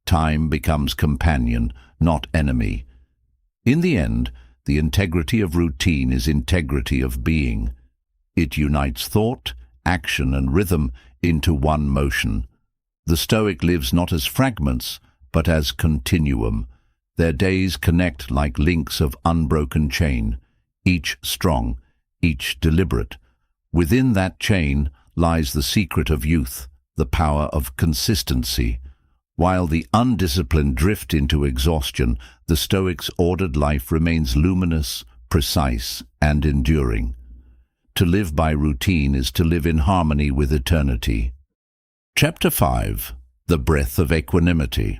Time becomes companion, not enemy. In the end, the integrity of routine is integrity of being. It unites thought, action, and rhythm into one motion. The Stoic lives not as fragments, but as continuum. Their days connect like links of unbroken chain, each strong, each deliberate. Within that chain lies the secret of youth, the power of consistency. While the undisciplined drift into exhaustion, the Stoics' ordered life remains luminous, precise, and enduring. To live by routine is to live in harmony with eternity. Chapter 5. The Breath of Equanimity.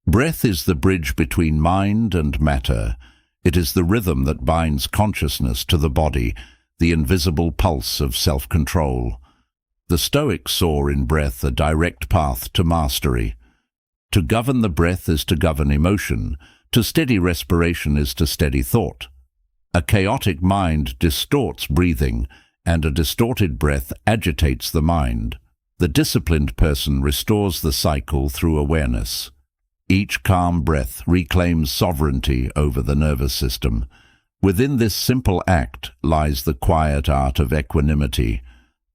Breath is the bridge between mind and matter. It is the rhythm that binds consciousness to the body, the invisible pulse of self-control. The Stoics saw in breath a direct path to mastery. To govern the breath is to govern emotion. To steady respiration is to steady thought. A chaotic mind distorts breathing, and a distorted breath agitates the mind. The disciplined person restores the cycle through awareness. Each calm breath reclaims sovereignty over the nervous system. Within this simple act lies the quiet art of equanimity.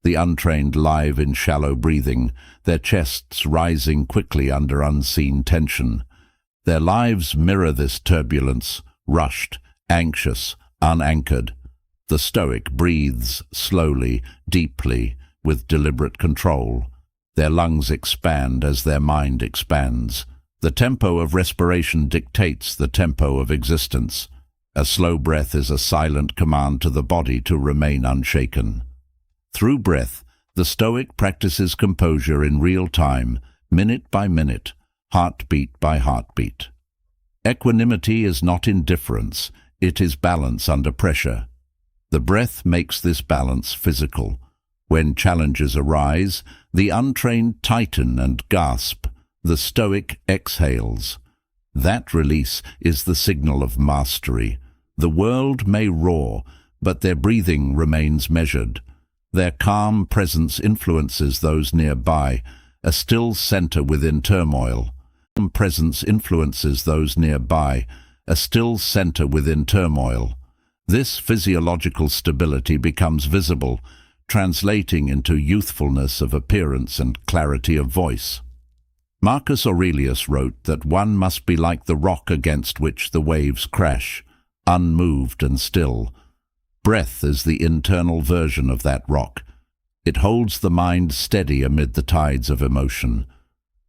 The untrained live in shallow breathing, their chests rising quickly under unseen tension. Their lives mirror this turbulence, rushed, anxious, unanchored. The Stoic breathes slowly, deeply, with deliberate control. Their lungs expand as their mind expands. The tempo of respiration dictates the tempo of existence. A slow breath is a silent command to the body to remain unshaken. Through breath, the Stoic practices composure in real time, minute by minute, heartbeat by heartbeat. Equanimity is not indifference, it is balance under pressure. The breath makes this balance physical. When challenges arise, the untrained tighten and gasp. The Stoic exhales. That release is the signal of mastery. The world may roar, but their breathing remains measured. Their calm presence influences those nearby, a still center within turmoil. Presence influences those nearby, a still center within turmoil. This physiological stability becomes visible, translating into youthfulness of appearance and clarity of voice. Marcus Aurelius wrote that one must be like the rock against which the waves crash, unmoved and still. Breath is the internal version of that rock. It holds the mind steady amid the tides of emotion.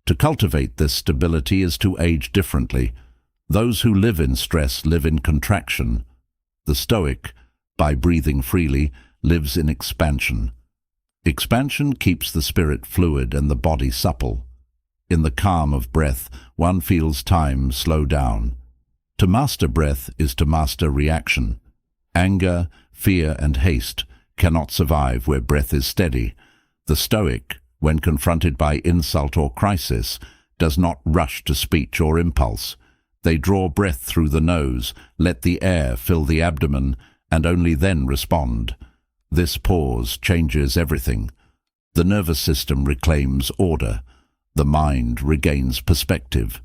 To cultivate this stability is to age differently. Those who live in stress live in contraction. The Stoic, by breathing freely, lives in expansion. Expansion keeps the spirit fluid and the body supple. In the calm of breath, one feels time slow down. To master breath is to master reaction. Anger, fear, and haste cannot survive where breath is steady. The Stoic, when confronted by insult or crisis, does not rush to speech or impulse. They draw breath through the nose, let the air fill the abdomen, and only then respond. This pause changes everything. The nervous system reclaims order. The mind regains perspective.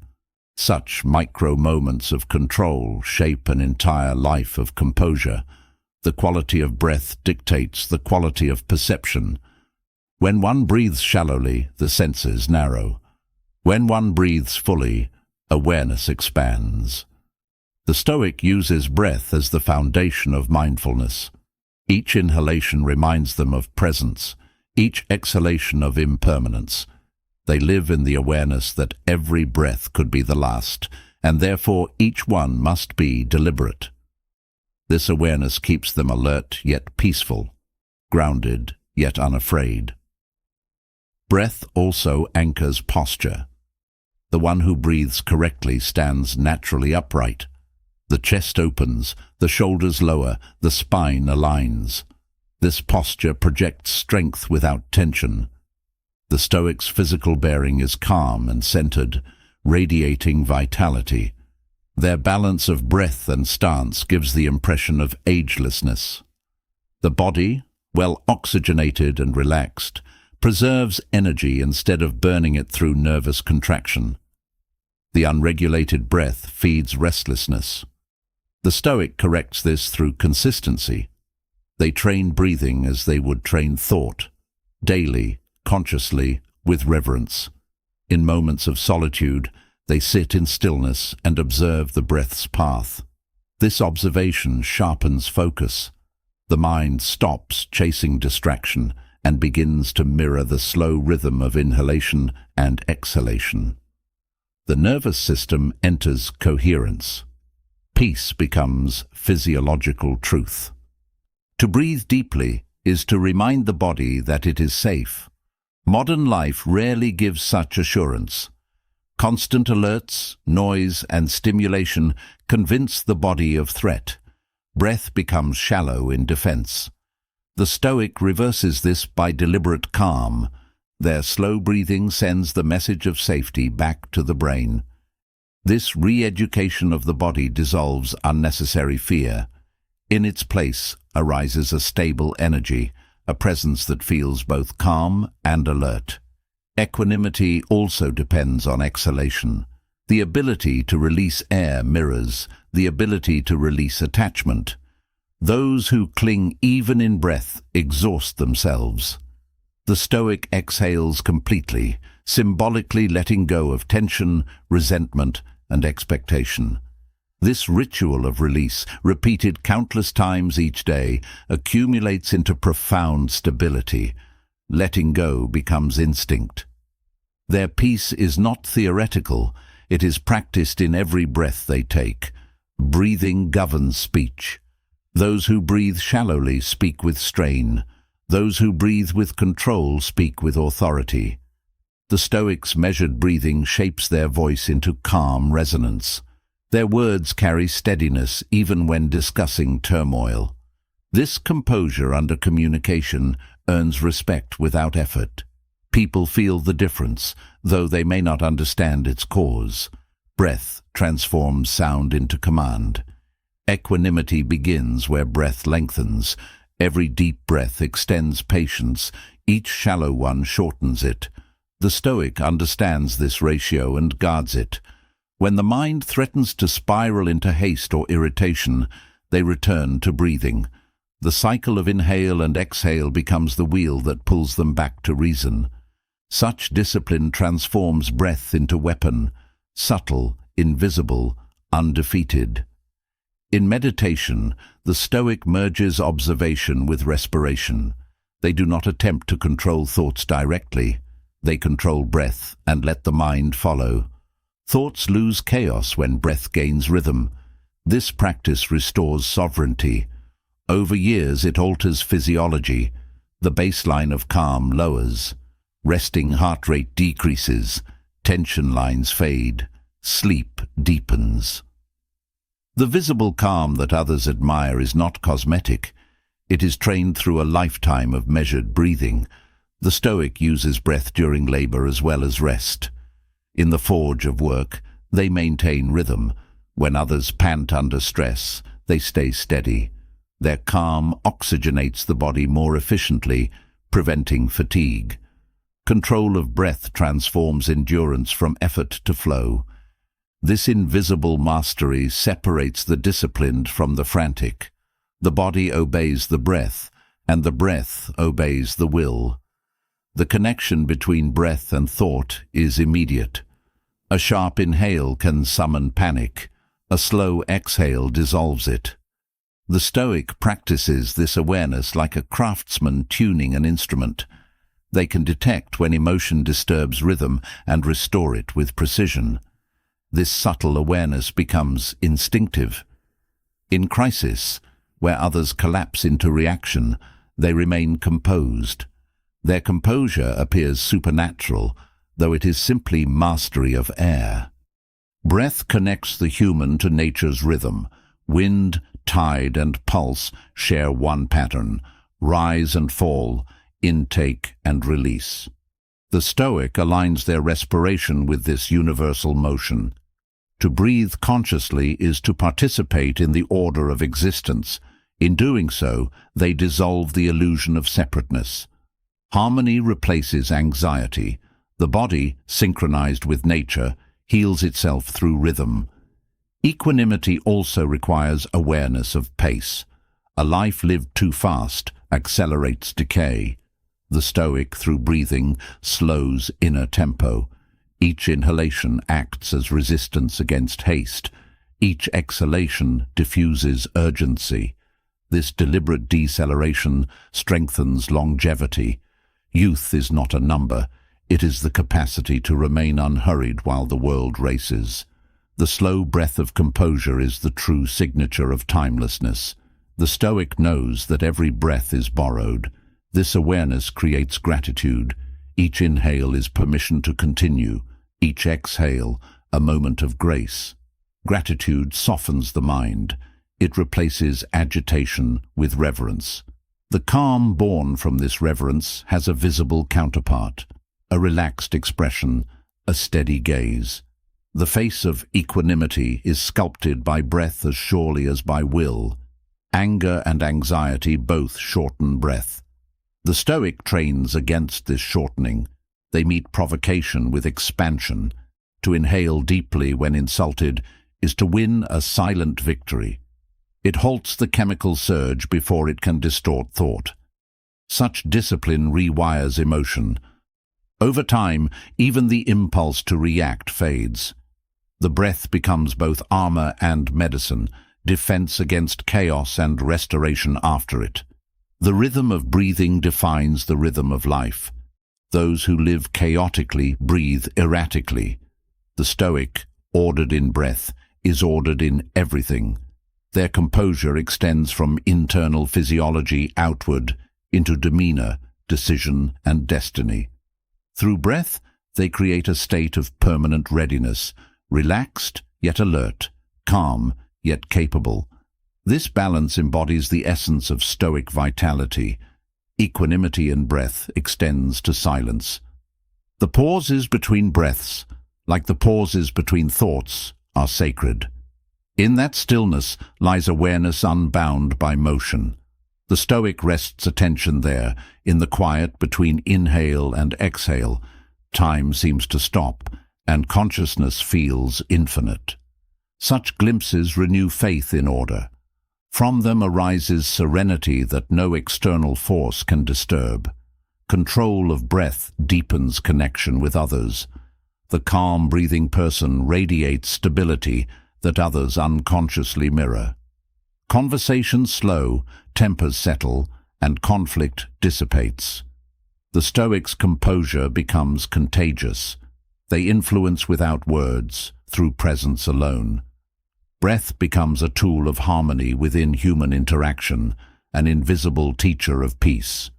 Such micro-moments of control shape an entire life of composure. The quality of breath dictates the quality of perception. When one breathes shallowly, the senses narrow. When one breathes fully, awareness expands. The Stoic uses breath as the foundation of mindfulness. Each inhalation reminds them of presence, each exhalation of impermanence. They live in the awareness that every breath could be the last, and therefore each one must be deliberate. This awareness keeps them alert yet peaceful, grounded yet unafraid. Breath also anchors posture. The one who breathes correctly stands naturally upright. The chest opens, the shoulders lower, the spine aligns. This posture projects strength without tension. The Stoic's physical bearing is calm and centered, radiating vitality. Their balance of breath and stance gives the impression of agelessness. The body, well oxygenated and relaxed, preserves energy instead of burning it through nervous contraction. The unregulated breath feeds restlessness. The Stoic corrects this through consistency. They train breathing as they would train thought, daily, consciously, with reverence. In moments of solitude, they sit in stillness and observe the breath's path. This observation sharpens focus. The mind stops chasing distraction and begins to mirror the slow rhythm of inhalation and exhalation. The nervous system enters coherence. Peace becomes physiological truth. To breathe deeply is to remind the body that it is safe. Modern life rarely gives such assurance. Constant alerts, noise, and stimulation convince the body of threat. Breath becomes shallow in defense. The Stoic reverses this by deliberate calm. Their slow breathing sends the message of safety back to the brain. This re-education of the body dissolves unnecessary fear. In its place arises a stable energy, a presence that feels both calm and alert. Equanimity also depends on exhalation. The ability to release air mirrors the ability to release attachment. Those who cling even in breath exhaust themselves. The Stoic exhales completely, symbolically letting go of tension, resentment, and expectation. This ritual of release, repeated countless times each day, accumulates into profound stability. Letting go becomes instinct. Their peace is not theoretical, it is practiced in every breath they take. Breathing governs speech. Those who breathe shallowly speak with strain. Those who breathe with control speak with authority. The Stoics' measured breathing shapes their voice into calm resonance. Their words carry steadiness even when discussing turmoil. This composure under communication earns respect without effort. People feel the difference, though they may not understand its cause. Breath transforms sound into command. Equanimity begins where breath lengthens. Every deep breath extends patience. Each shallow one shortens it. The Stoic understands this ratio and guards it. When the mind threatens to spiral into haste or irritation, they return to breathing. The cycle of inhale and exhale becomes the wheel that pulls them back to reason. Such discipline transforms breath into weapon, subtle, invisible, undefeated. In meditation, the Stoic merges observation with respiration. They do not attempt to control thoughts directly. They control breath and let the mind follow. Thoughts lose chaos when breath gains rhythm. This practice restores sovereignty. Over years it alters physiology. The baseline of calm lowers. Resting heart rate decreases. Tension lines fade. Sleep deepens. The visible calm that others admire is not cosmetic. It is trained through a lifetime of measured breathing. The Stoic uses breath during labor as well as rest. In the forge of work, they maintain rhythm. When others pant under stress, they stay steady. Their calm oxygenates the body more efficiently, preventing fatigue. Control of breath transforms endurance from effort to flow. This invisible mastery separates the disciplined from the frantic. The body obeys the breath, and the breath obeys the will. The connection between breath and thought is immediate. A sharp inhale can summon panic. A slow exhale dissolves it. The Stoic practices this awareness like a craftsman tuning an instrument. They can detect when emotion disturbs rhythm and restore it with precision. This subtle awareness becomes instinctive. In crisis, where others collapse into reaction, they remain composed. Their composure appears supernatural, though it is simply mastery of air. Breath connects the human to nature's rhythm. Wind, tide, and pulse share one pattern: rise and fall, intake and release. The Stoic aligns their respiration with this universal motion. To breathe consciously is to participate in the order of existence. In doing so, they dissolve the illusion of separateness. Harmony replaces anxiety. The body, synchronized with nature, heals itself through rhythm. Equanimity also requires awareness of pace. A life lived too fast accelerates decay. The Stoic, through breathing, slows inner tempo. Each inhalation acts as resistance against haste. Each exhalation diffuses urgency. This deliberate deceleration strengthens longevity. Youth is not a number, it is the capacity to remain unhurried while the world races. The slow breath of composure is the true signature of timelessness. The Stoic knows that every breath is borrowed. This awareness creates gratitude. Each inhale is permission to continue, each exhale a moment of grace. Gratitude softens the mind. It replaces agitation with reverence. The calm born from this reverence has a visible counterpart, a relaxed expression, a steady gaze. The face of equanimity is sculpted by breath as surely as by will. Anger and anxiety both shorten breath. The Stoic trains against this shortening. They meet provocation with expansion. To inhale deeply when insulted is to win a silent victory. It halts the chemical surge before it can distort thought. Such discipline rewires emotion. Over time, even the impulse to react fades. The breath becomes both armor and medicine, defense against chaos and restoration after it. The rhythm of breathing defines the rhythm of life. Those who live chaotically breathe erratically. The Stoic, ordered in breath, is ordered in everything. Their composure extends from internal physiology outward into demeanor, decision, and destiny. Through breath, they create a state of permanent readiness, relaxed yet alert, calm yet capable. This balance embodies the essence of Stoic vitality. Equanimity in breath extends to silence. The pauses between breaths, like the pauses between thoughts, are sacred. In that stillness lies awareness unbound by motion. The Stoic rests attention there, in the quiet between inhale and exhale. Time seems to stop, and consciousness feels infinite. Such glimpses renew faith in order. From them arises serenity that no external force can disturb. Control of breath deepens connection with others. The calm breathing person radiates stability that others unconsciously mirror. Conversations slow, tempers settle, and conflict dissipates. The Stoic's composure becomes contagious. They influence without words, through presence alone. Breath becomes a tool of harmony within human interaction, an invisible teacher of peace.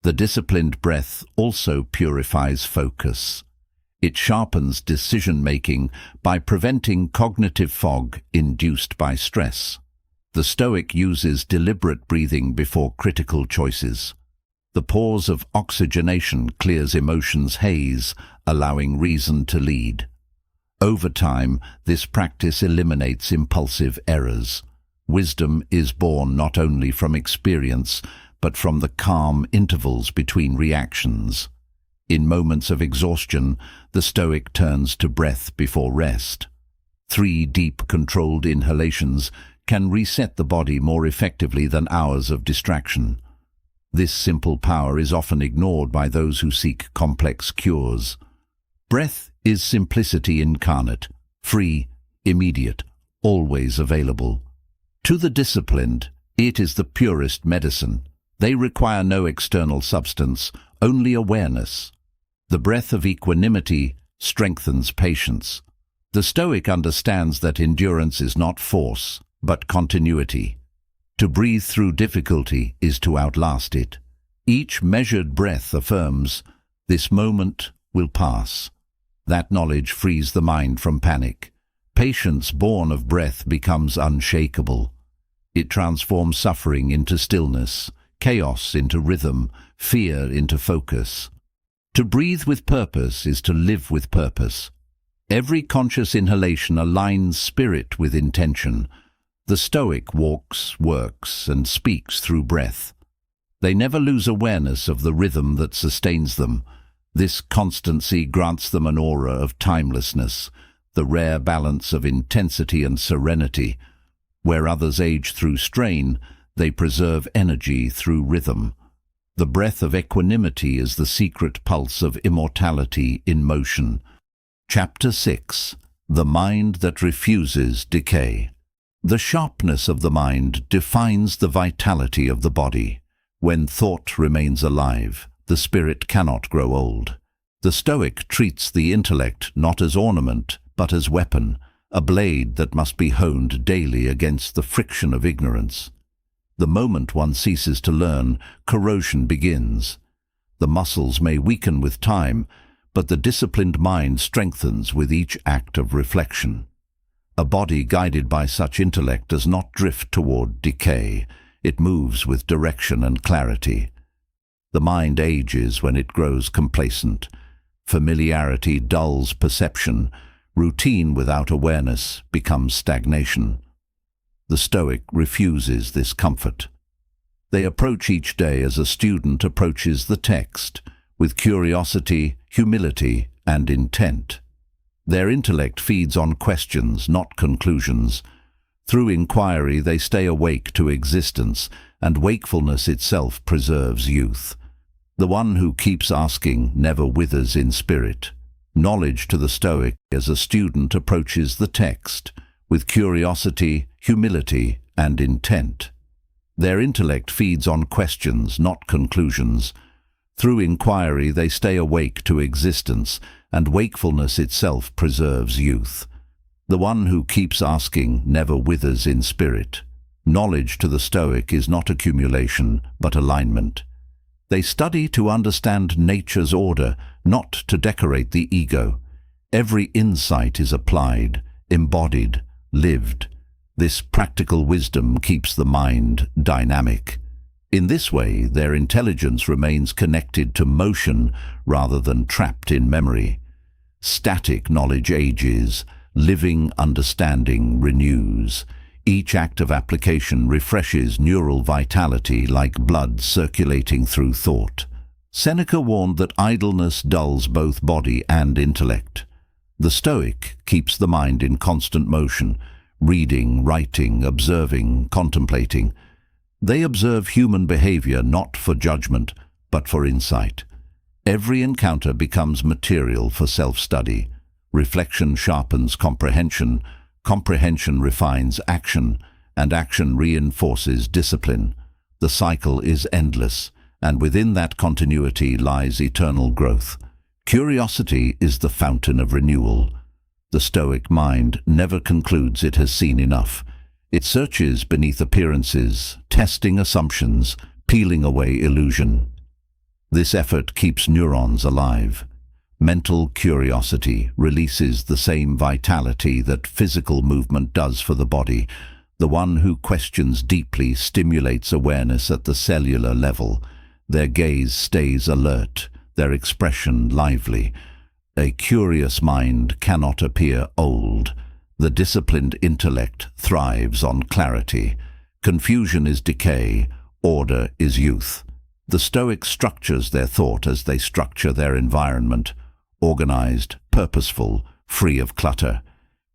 The disciplined breath also purifies focus. It sharpens decision-making by preventing cognitive fog induced by stress. The Stoic uses deliberate breathing before critical choices. The pause of oxygenation clears emotions' haze, allowing reason to lead. Over time, this practice eliminates impulsive errors. Wisdom is born not only from experience, but from the calm intervals between reactions. In moments of exhaustion, the Stoic turns to breath before rest. 3 deep, controlled inhalations can reset the body more effectively than hours of distraction. This simple power is often ignored by those who seek complex cures. Breath is simplicity incarnate, free, immediate, always available. To the disciplined, it is the purest medicine. They require no external substance, only awareness. The breath of equanimity strengthens patience. The Stoic understands that endurance is not force, but continuity. To breathe through difficulty is to outlast it. Each measured breath affirms, "This moment will pass." That knowledge frees the mind from panic. Patience born of breath becomes unshakable. It transforms suffering into stillness, chaos into rhythm, fear into focus. To breathe with purpose is to live with purpose. Every conscious inhalation aligns spirit with intention. The Stoic walks, works, and speaks through breath. They never lose awareness of the rhythm that sustains them. This constancy grants them an aura of timelessness, the rare balance of intensity and serenity. Where others age through strain, they preserve energy through rhythm. The breath of equanimity is the secret pulse of immortality in motion. Chapter 6. The Mind That Refuses Decay. The sharpness of the mind defines the vitality of the body. When thought remains alive, the spirit cannot grow old. The Stoic treats the intellect not as ornament, but as weapon, a blade that must be honed daily against the friction of ignorance. The moment one ceases to learn, corrosion begins. The muscles may weaken with time, but the disciplined mind strengthens with each act of reflection. A body guided by such intellect does not drift toward decay. It moves with direction and clarity. The mind ages when it grows complacent. Familiarity dulls perception. Routine without awareness becomes stagnation. The Stoic refuses this comfort. They approach each day as a student approaches the text, with curiosity, humility, and intent. Their intellect feeds on questions, not conclusions. Through inquiry they stay awake to existence, and wakefulness itself preserves youth. The one who keeps asking never withers in spirit. Knowledge to the Stoic as a student approaches the text, with curiosity, humility, and intent. Their intellect feeds on questions, not conclusions. Through inquiry they stay awake to existence, and wakefulness itself preserves youth. The one who keeps asking never withers in spirit. Knowledge to the Stoic is not accumulation, but alignment. They study to understand nature's order, not to decorate the ego. Every insight is applied, embodied, lived. This practical wisdom keeps the mind dynamic. In this way, their intelligence remains connected to motion rather than trapped in memory. Static knowledge ages, living understanding renews. Each act of application refreshes neural vitality like blood circulating through thought. Seneca warned that idleness dulls both body and intellect. The Stoic keeps the mind in constant motion, reading, writing, observing, contemplating. They observe human behavior not for judgment, but for insight. Every encounter becomes material for self-study. Reflection sharpens comprehension, comprehension refines action, and action reinforces discipline. The cycle is endless, and within that continuity lies eternal growth. Curiosity is the fountain of renewal. The Stoic mind never concludes it has seen enough. It searches beneath appearances, testing assumptions, peeling away illusion. This effort keeps neurons alive. Mental curiosity releases the same vitality that physical movement does for the body. The one who questions deeply stimulates awareness at the cellular level. Their gaze stays alert, their expression lively. A curious mind cannot appear old. The disciplined intellect thrives on clarity. Confusion is decay, order is youth. The Stoic structures their thought as they structure their environment, organized, purposeful, free of clutter.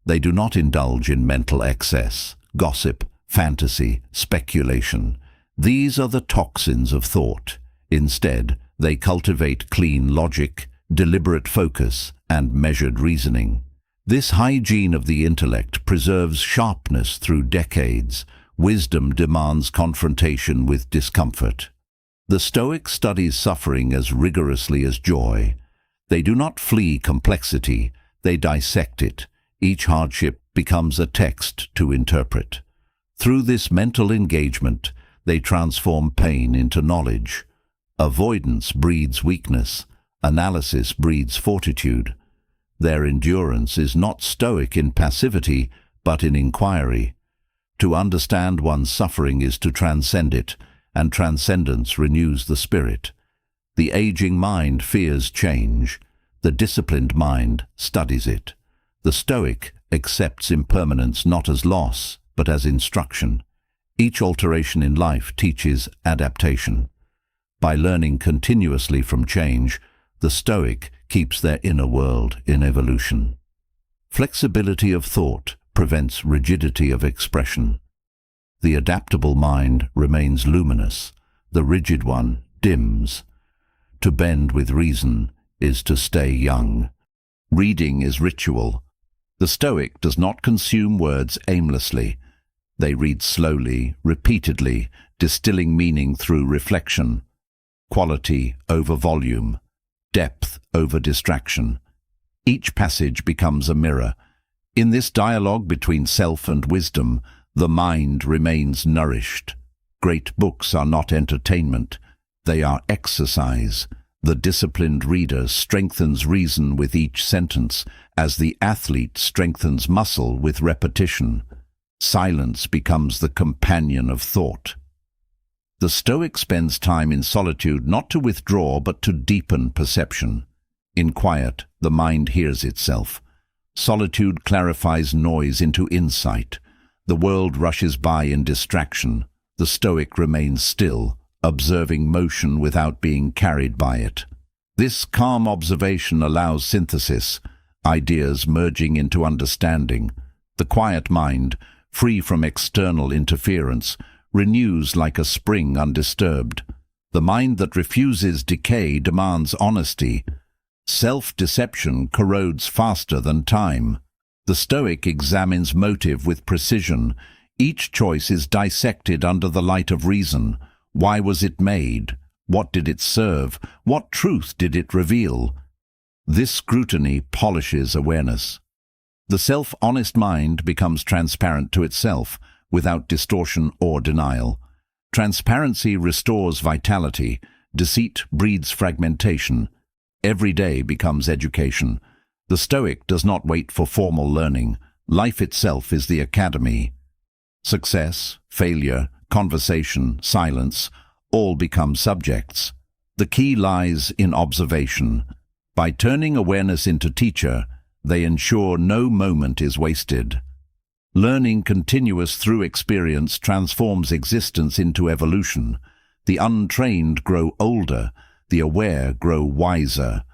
They do not indulge in mental excess, gossip, fantasy, speculation. These are the toxins of thought. Instead, they cultivate clean logic, deliberate focus, and measured reasoning. This hygiene of the intellect preserves sharpness through decades. Wisdom demands confrontation with discomfort. The Stoic studies suffering as rigorously as joy. They do not flee complexity, they dissect it. Each hardship becomes a text to interpret. Through this mental engagement, they transform pain into knowledge. Avoidance breeds weakness. Analysis breeds fortitude. Their endurance is not Stoic in passivity, but in inquiry. To understand one's suffering is to transcend it, and transcendence renews the spirit. The aging mind fears change. The disciplined mind studies it. The Stoic accepts impermanence not as loss, but as instruction. Each alteration in life teaches adaptation. By learning continuously from change, the Stoic keeps their inner world in evolution. Flexibility of thought prevents rigidity of expression. The adaptable mind remains luminous. The rigid one dims. To bend with reason is to stay young. Reading is ritual. The Stoic does not consume words aimlessly. They read slowly, repeatedly, distilling meaning through reflection. quality over volume, depth over distraction. Each passage becomes a mirror. In this dialogue between self and wisdom, the mind remains nourished. Great books are not entertainment, they are exercise. The disciplined reader strengthens reason with each sentence, as the athlete strengthens muscle with repetition. Silence becomes the companion of thought. The Stoic spends time in solitude not to withdraw but to deepen perception. In quiet, the mind hears itself. Solitude clarifies noise into insight. The world rushes by in distraction. The Stoic remains still, observing motion without being carried by it. This calm observation allows synthesis, ideas merging into understanding. The quiet mind, free from external interference, renews like a spring undisturbed. The mind that refuses decay demands honesty. Self-deception corrodes faster than time. The Stoic examines motive with precision. Each choice is dissected under the light of reason. Why was it made? What did it serve? What truth did it reveal? This scrutiny polishes awareness. The self-honest mind becomes transparent to itself, without distortion or denial. Transparency restores vitality. Deceit breeds fragmentation. Every day becomes education. The Stoic does not wait for formal learning. Life itself is the academy. Success, failure, conversation, silence, all become subjects. The key lies in observation. By turning awareness into teacher, they ensure no moment is wasted. Learning continuous through experience transforms existence into evolution. The untrained grow older, the aware grow wiser.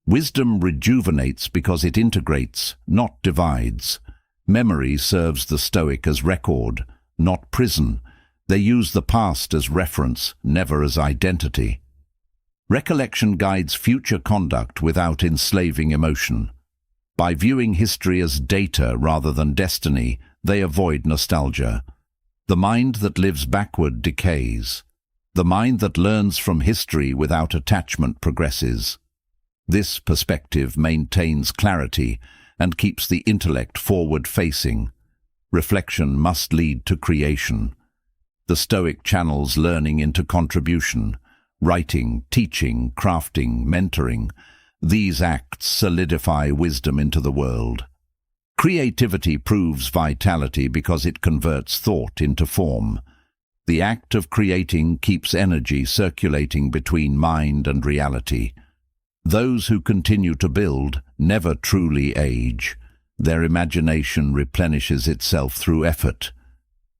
Wisdom rejuvenates because it integrates, not divides. Memory serves the Stoic as record, not prison. They use the past as reference, never as identity. Recollection guides future conduct without enslaving emotion. By viewing history as data rather than destiny, they avoid nostalgia. The mind that lives backward decays. The mind that learns from history without attachment progresses. This perspective maintains clarity and keeps the intellect forward-facing. Reflection must lead to creation. The Stoic channels learning into contribution. Writing, teaching, crafting, mentoring. These acts solidify wisdom into the world. Creativity proves vitality because it converts thought into form. The act of creating keeps energy circulating between mind and reality. Those who continue to build never truly age. Their imagination replenishes itself through effort.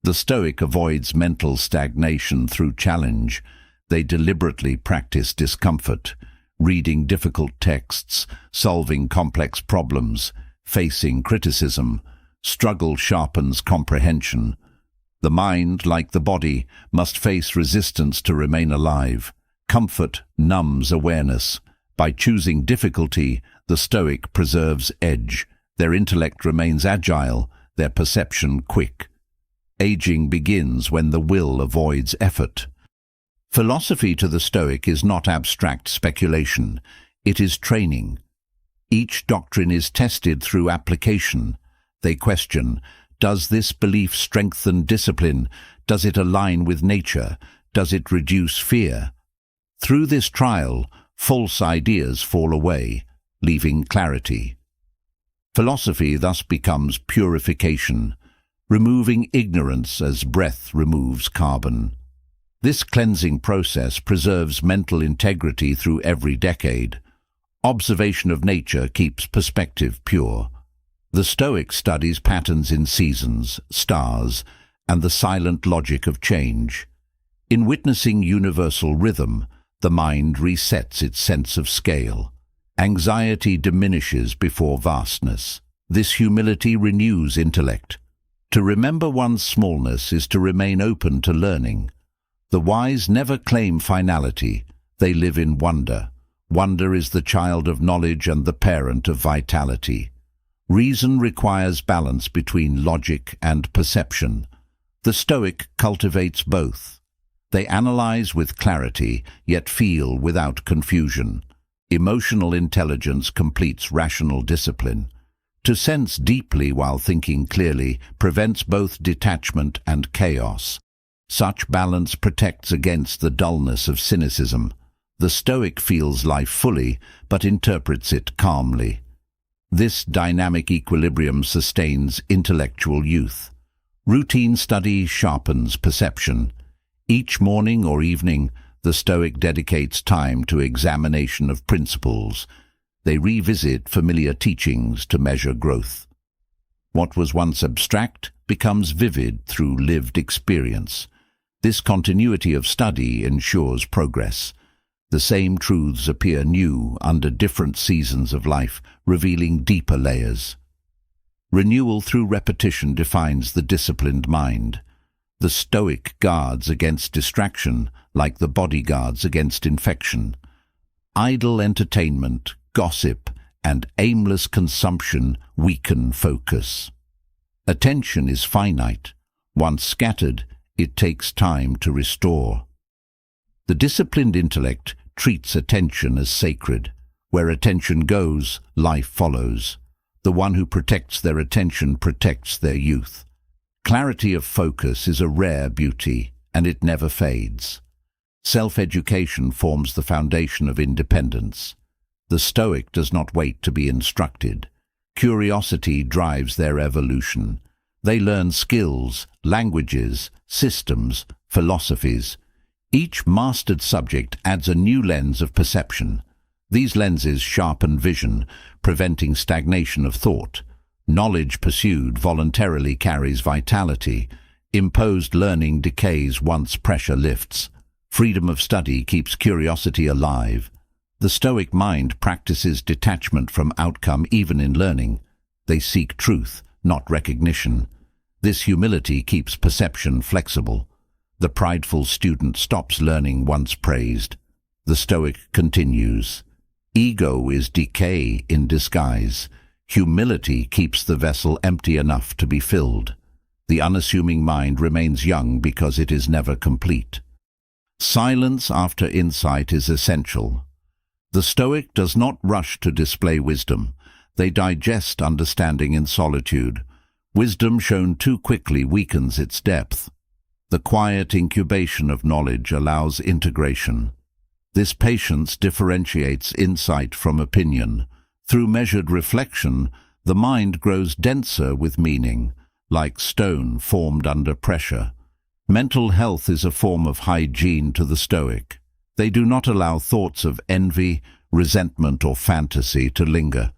The Stoic avoids mental stagnation through challenge. They deliberately practice discomfort, reading difficult texts, solving complex problems, facing criticism. Struggle sharpens comprehension. The mind, like the body, must face resistance to remain alive. Comfort numbs awareness. By choosing difficulty, the Stoic preserves edge. Their intellect remains agile, their perception quick. Aging begins when the will avoids effort. Philosophy to the Stoic is not abstract speculation. It is training. Each doctrine is tested through application. They question, does this belief strengthen discipline? Does it align with nature? Does it reduce fear? Through this trial, false ideas fall away, leaving clarity. Philosophy thus becomes purification, removing ignorance as breath removes carbon. This cleansing process preserves mental integrity through every decade. Observation of nature keeps perspective pure. The Stoic studies patterns in seasons, stars, and the silent logic of change. In witnessing universal rhythm, the mind resets its sense of scale. Anxiety diminishes before vastness. This humility renews intellect. To remember one's smallness is to remain open to learning. The wise never claim finality. They live in wonder. Wonder is the child of knowledge and the parent of vitality. Reason requires balance between logic and perception. The Stoic cultivates both. They analyze with clarity, yet feel without confusion. Emotional intelligence completes rational discipline. To sense deeply while thinking clearly prevents both detachment and chaos. Such balance protects against the dullness of cynicism. The Stoic feels life fully, but interprets it calmly. This dynamic equilibrium sustains intellectual youth. Routine study sharpens perception. Each morning or evening, the Stoic dedicates time to examination of principles. They revisit familiar teachings to measure growth. What was once abstract becomes vivid through lived experience. This continuity of study ensures progress. The same truths appear new under different seasons of life, revealing deeper layers. Renewal through repetition defines the disciplined mind. The Stoic guards against distraction, like the body guards against infection. Idle entertainment, gossip, and aimless consumption weaken focus. Attention is finite. Once scattered, it takes time to restore. The disciplined intellect treats attention as sacred. Where attention goes, life follows. The one who protects their attention protects their youth. Clarity of focus is a rare beauty, and it never fades. Self-education forms the foundation of independence. The Stoic does not wait to be instructed. Curiosity drives their evolution. They learn skills, languages, systems, philosophies. Each mastered subject adds a new lens of perception. These lenses sharpen vision, preventing stagnation of thought. Knowledge pursued voluntarily carries vitality. Imposed learning decays once pressure lifts. Freedom of study keeps curiosity alive. The Stoic mind practices detachment from outcome even in learning. They seek truth, not recognition. This humility keeps perception flexible. The prideful student stops learning once praised. The Stoic continues. Ego is decay in disguise. Humility keeps the vessel empty enough to be filled. The unassuming mind remains young because it is never complete. Silence after insight is essential. The Stoic does not rush to display wisdom. They digest understanding in solitude. Wisdom shown too quickly weakens its depth. The quiet incubation of knowledge allows integration. This patience differentiates insight from opinion. Through measured reflection, the mind grows denser with meaning, like stone formed under pressure. Mental health is a form of hygiene to the Stoic. They do not allow thoughts of envy, resentment, or fantasy to linger.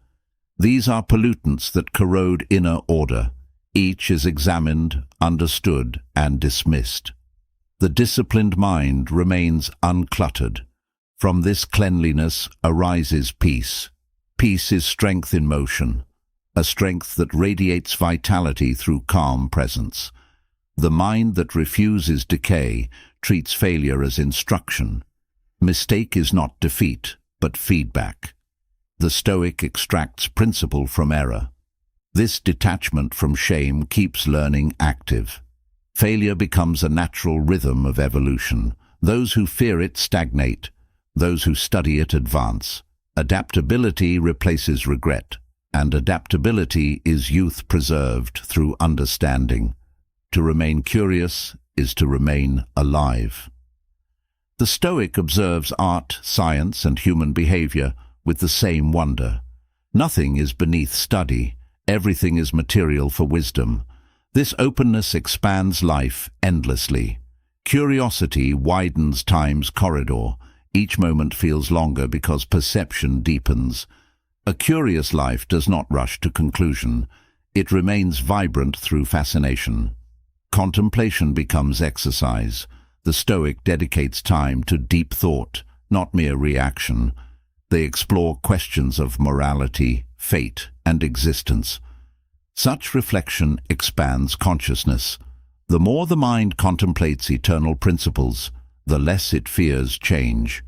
These are pollutants that corrode inner order. Each is examined, understood, and dismissed. The disciplined mind remains uncluttered. From this cleanliness arises peace. Peace is strength in motion, a strength that radiates vitality through calm presence. The mind that refuses decay treats failure as instruction. Mistake is not defeat, but feedback. The Stoic extracts principle from error. This detachment from shame keeps learning active. Failure becomes a natural rhythm of evolution. Those who fear it stagnate. Those who study it advance. Adaptability replaces regret, and adaptability is youth preserved through understanding. To remain curious is to remain alive. The Stoic observes art, science, and human behavior with the same wonder. Nothing is beneath study. Everything is material for wisdom. This openness expands life endlessly. Curiosity widens time's corridor. Each moment feels longer because perception deepens. A curious life does not rush to conclusion. It remains vibrant through fascination. Contemplation becomes exercise. The Stoic dedicates time to deep thought, not mere reaction. They explore questions of morality, fate, and existence. Such reflection expands consciousness. The more the mind contemplates eternal principles, the less it fears change.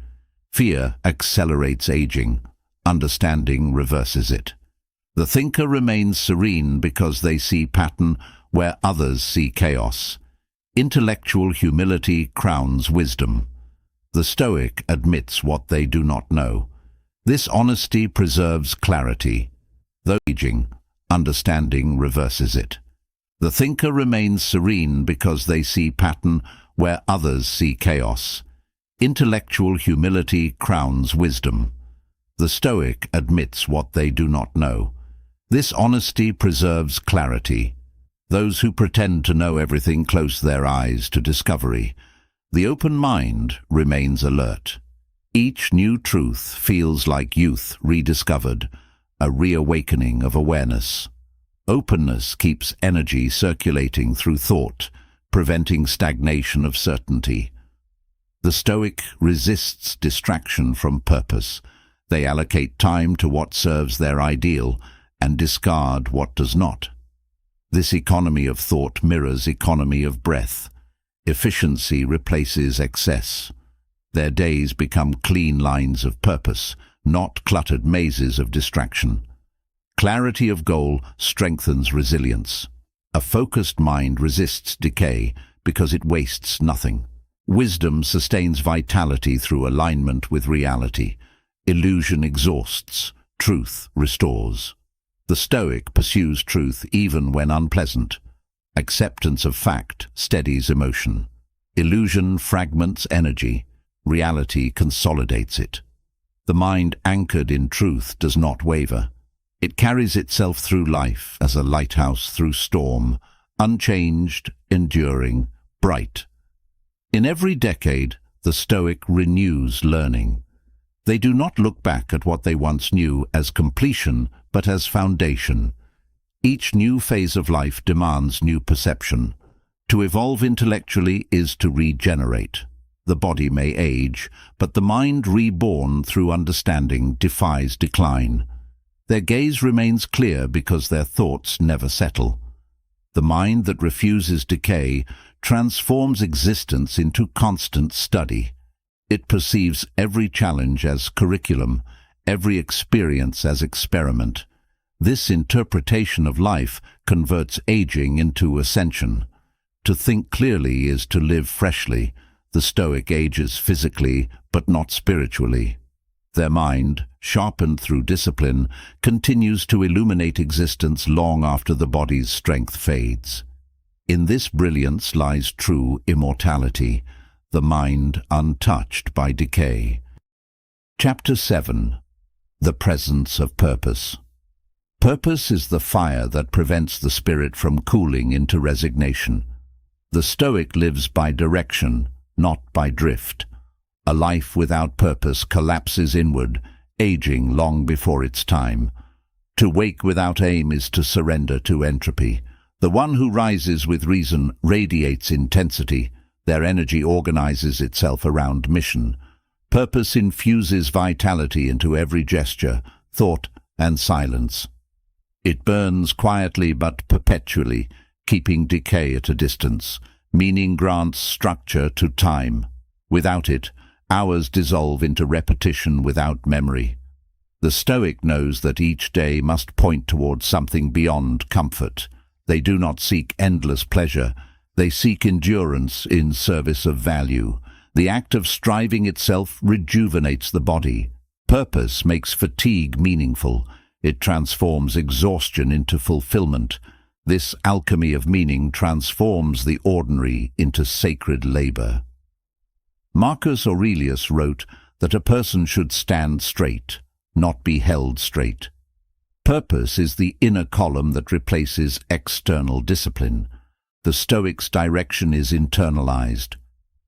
Fear accelerates aging. Understanding reverses it. The thinker remains serene because they see pattern where others see chaos. Intellectual humility crowns wisdom. The Stoic admits what they do not know. This honesty preserves clarity. Though aging, understanding reverses it. The thinker remains serene because they see pattern where others see chaos. Intellectual humility crowns wisdom. The Stoic admits what they do not know. This honesty preserves clarity. Those who pretend to know everything close their eyes to discovery. The open mind remains alert. Each new truth feels like youth rediscovered, a reawakening of awareness. Openness keeps energy circulating through thought, preventing stagnation of certainty. The Stoic resists distraction from purpose. They allocate time to what serves their ideal and discard what does not. This economy of thought mirrors economy of breath. Efficiency replaces excess. Their days become clean lines of purpose, not cluttered mazes of distraction. Clarity of goal strengthens resilience. A focused mind resists decay because it wastes nothing. Wisdom sustains vitality through alignment with reality. Illusion exhausts, truth restores. The Stoic pursues truth even when unpleasant. Acceptance of fact steadies emotion. Illusion fragments energy. Reality consolidates it. The mind anchored in truth does not waver. It carries itself through life as a lighthouse through storm, unchanged, enduring, bright. In every decade, the Stoic renews learning. They do not look back at what they once knew as completion, but as foundation. Each new phase of life demands new perception. To evolve intellectually is to regenerate. The body may age, but the mind reborn through understanding defies decline. Their gaze remains clear because their thoughts never settle. The mind that refuses decay transforms existence into constant study. It perceives every challenge as curriculum, every experience as experiment. This interpretation of life converts aging into ascension. To think clearly is to live freshly. The Stoic ages physically, but not spiritually. Their mind, sharpened through discipline, continues to illuminate existence long after the body's strength fades. In this brilliance lies true immortality, the mind untouched by decay. Chapter 7. The Presence of Purpose. Purpose is the fire that prevents the spirit from cooling into resignation. The Stoic lives by direction, not by drift. A life without purpose collapses inward, aging long before its time. To wake without aim is to surrender to entropy. The one who rises with reason radiates intensity. Their energy organizes itself around mission. Purpose infuses vitality into every gesture, thought, and silence. It burns quietly but perpetually, keeping decay at a distance. Meaning grants structure to time. Without it, hours dissolve into repetition without memory. The Stoic knows that each day must point towards something beyond comfort. They do not seek endless pleasure. They seek endurance in service of value. The act of striving itself rejuvenates the body. Purpose makes fatigue meaningful. It transforms exhaustion into fulfillment. This alchemy of meaning transforms the ordinary into sacred labor. Marcus Aurelius wrote that a person should stand straight, not be held straight. Purpose is the inner column that replaces external discipline. The Stoics' direction is internalized.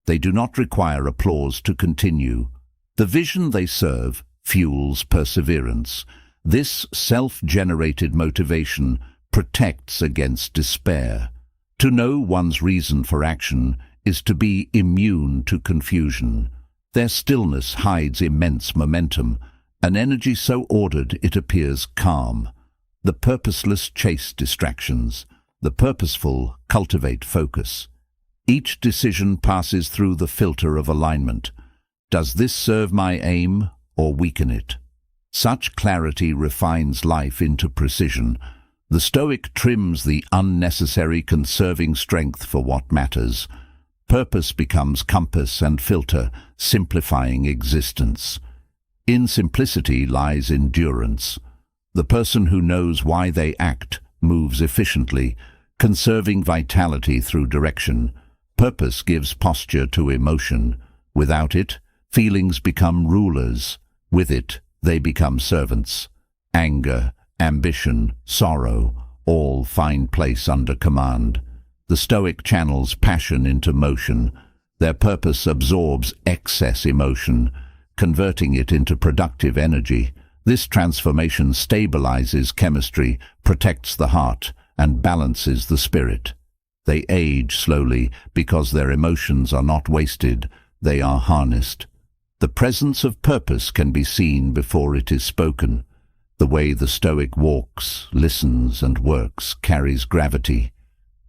They do not require applause to continue. The vision they serve fuels perseverance. This self-generated motivation protects against despair. To know one's reason for action is to be immune to confusion. Their stillness hides immense momentum, an energy so ordered it appears calm. The purposeless chase distractions. The purposeful cultivate focus. Each decision passes through the filter of alignment. Does this serve my aim or weaken it? Such clarity refines life into precision. The Stoic trims the unnecessary, conserving strength for what matters. Purpose becomes compass and filter, simplifying existence. In simplicity lies endurance. The person who knows why they act moves efficiently, conserving vitality through direction. Purpose gives posture to emotion. Without it, feelings become rulers. With it, they become servants. Anger, ambition, sorrow, all find place under command. The Stoic channels passion into motion. Their purpose absorbs excess emotion, converting it into productive energy. This transformation stabilizes chemistry, protects the heart, and balances the spirit. They age slowly because their emotions are not wasted, they are harnessed. The presence of purpose can be seen before it is spoken. The way the Stoic walks, listens, and works carries gravity.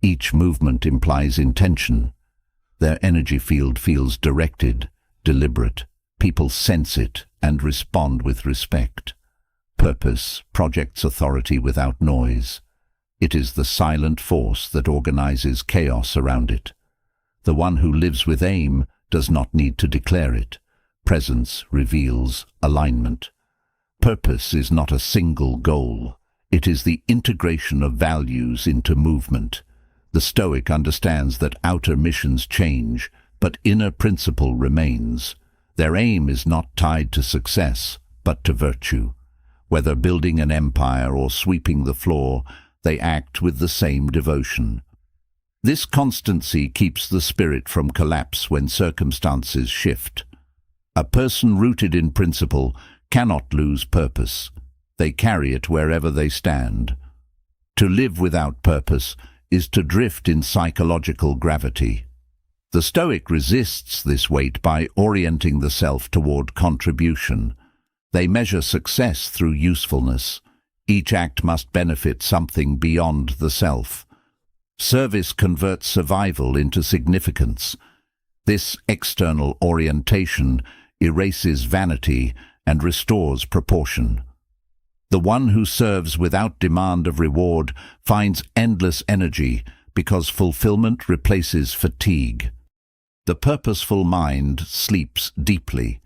Each movement implies intention. Their energy field feels directed, deliberate. People sense it and respond with respect. Purpose projects authority without noise. It is the silent force that organizes chaos around it. The one who lives with aim does not need to declare it. Presence reveals alignment. Purpose is not a single goal. It is the integration of values into movement. The Stoic understands that outer missions change, but inner principle remains. Their aim is not tied to success, but to virtue. Whether building an empire or sweeping the floor, they act with the same devotion. This constancy keeps the spirit from collapse when circumstances shift. A person rooted in principle cannot lose purpose. They carry it wherever they stand. To live without purpose is to drift in psychological gravity. The Stoic resists this weight by orienting the self toward contribution. They measure success through usefulness. Each act must benefit something beyond the self. Service converts survival into significance. This external orientation erases vanity and restores proportion. The one who serves without demand of reward finds endless energy because fulfillment replaces fatigue. The purposeful mind sleeps deeply.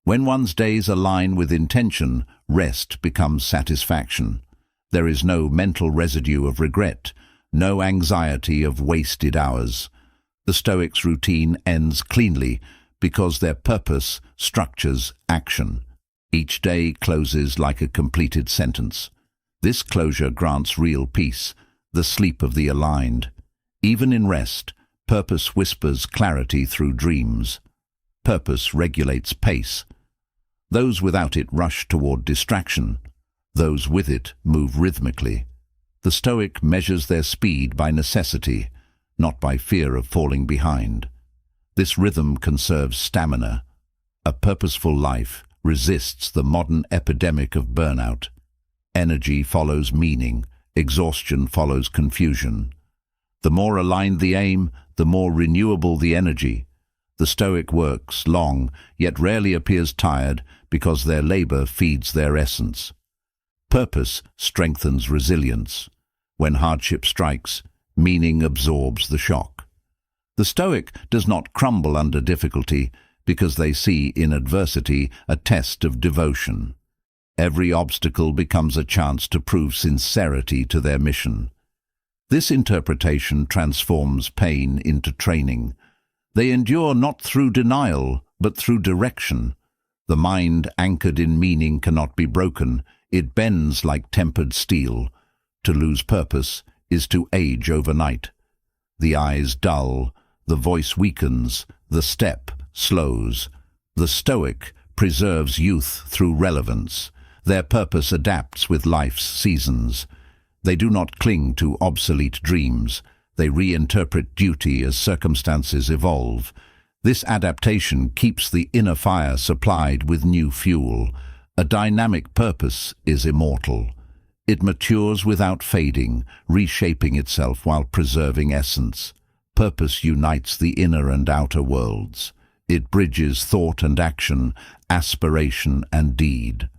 When one's days align with intention, rest becomes satisfaction. There is no mental residue of regret, no anxiety of wasted hours. The Stoics' routine ends cleanly because their purpose structures action. Each day closes like a completed sentence. This closure grants real peace, the sleep of the aligned. Even in rest, purpose whispers clarity through dreams. Purpose regulates pace. Those without it rush toward distraction. Those with it move rhythmically. The Stoic measures their speed by necessity, not by fear of falling behind. This rhythm conserves stamina. A purposeful life resists the modern epidemic of burnout. Energy follows meaning, exhaustion follows confusion. The more aligned the aim, the more renewable the energy. The Stoic works long, yet rarely appears tired because their labor feeds their essence. Purpose strengthens resilience. When hardship strikes, meaning absorbs the shock. The Stoic does not crumble under difficulty because they see in adversity a test of devotion. Every obstacle becomes a chance to prove sincerity to their mission. This interpretation transforms pain into training. They endure not through denial, but through direction. The mind anchored in meaning cannot be broken. It bends like tempered steel. To lose purpose is to age overnight. The eyes dull, the voice weakens, the step slows. The Stoic preserves youth through relevance. Their purpose adapts with life's seasons. They do not cling to obsolete dreams. They reinterpret duty as circumstances evolve. This adaptation keeps the inner fire supplied with new fuel. A dynamic purpose is immortal. It matures without fading, reshaping itself while preserving essence. Purpose unites the inner and outer worlds. It bridges thought and action, aspiration and deed.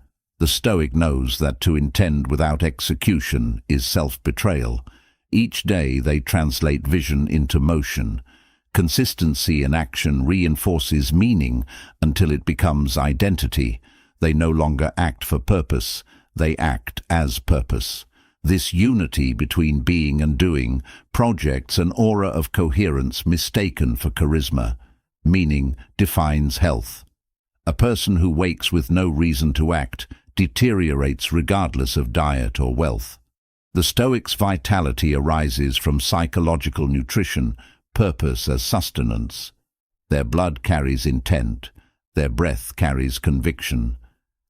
The Stoic knows that to intend without execution is self-betrayal. Each day they translate vision into motion. Consistency in action reinforces meaning until it becomes identity. They no longer act for purpose, they act as purpose. This unity between being and doing projects an aura of coherence mistaken for charisma. Meaning defines health. A person who wakes with no reason to act deteriorates regardless of diet or wealth. The Stoics' vitality arises from psychological nutrition, purpose as sustenance. Their blood carries intent, their breath carries conviction.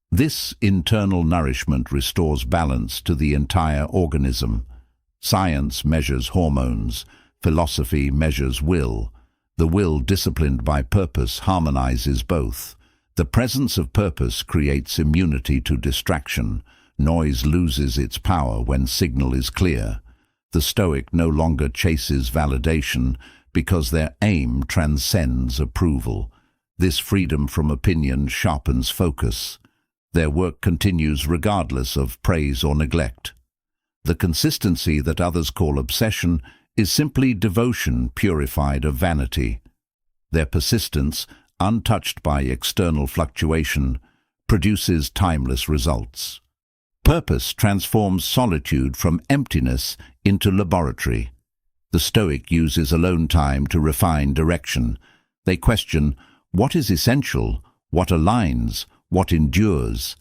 This internal nourishment restores balance to the entire organism. Science measures hormones, philosophy measures will. The will disciplined by purpose harmonizes both. The presence of purpose creates immunity to distraction. Noise loses its power when signal is clear. The Stoic no longer chases validation because their aim transcends approval. This freedom from opinion sharpens focus. Their work continues regardless of praise or neglect. The consistency that others call obsession is simply devotion purified of vanity. Their persistence, untouched by external fluctuation, produces timeless results. Purpose transforms solitude from emptiness into laboratory. The Stoic uses alone time to refine direction. They question what is essential, what aligns, what endures.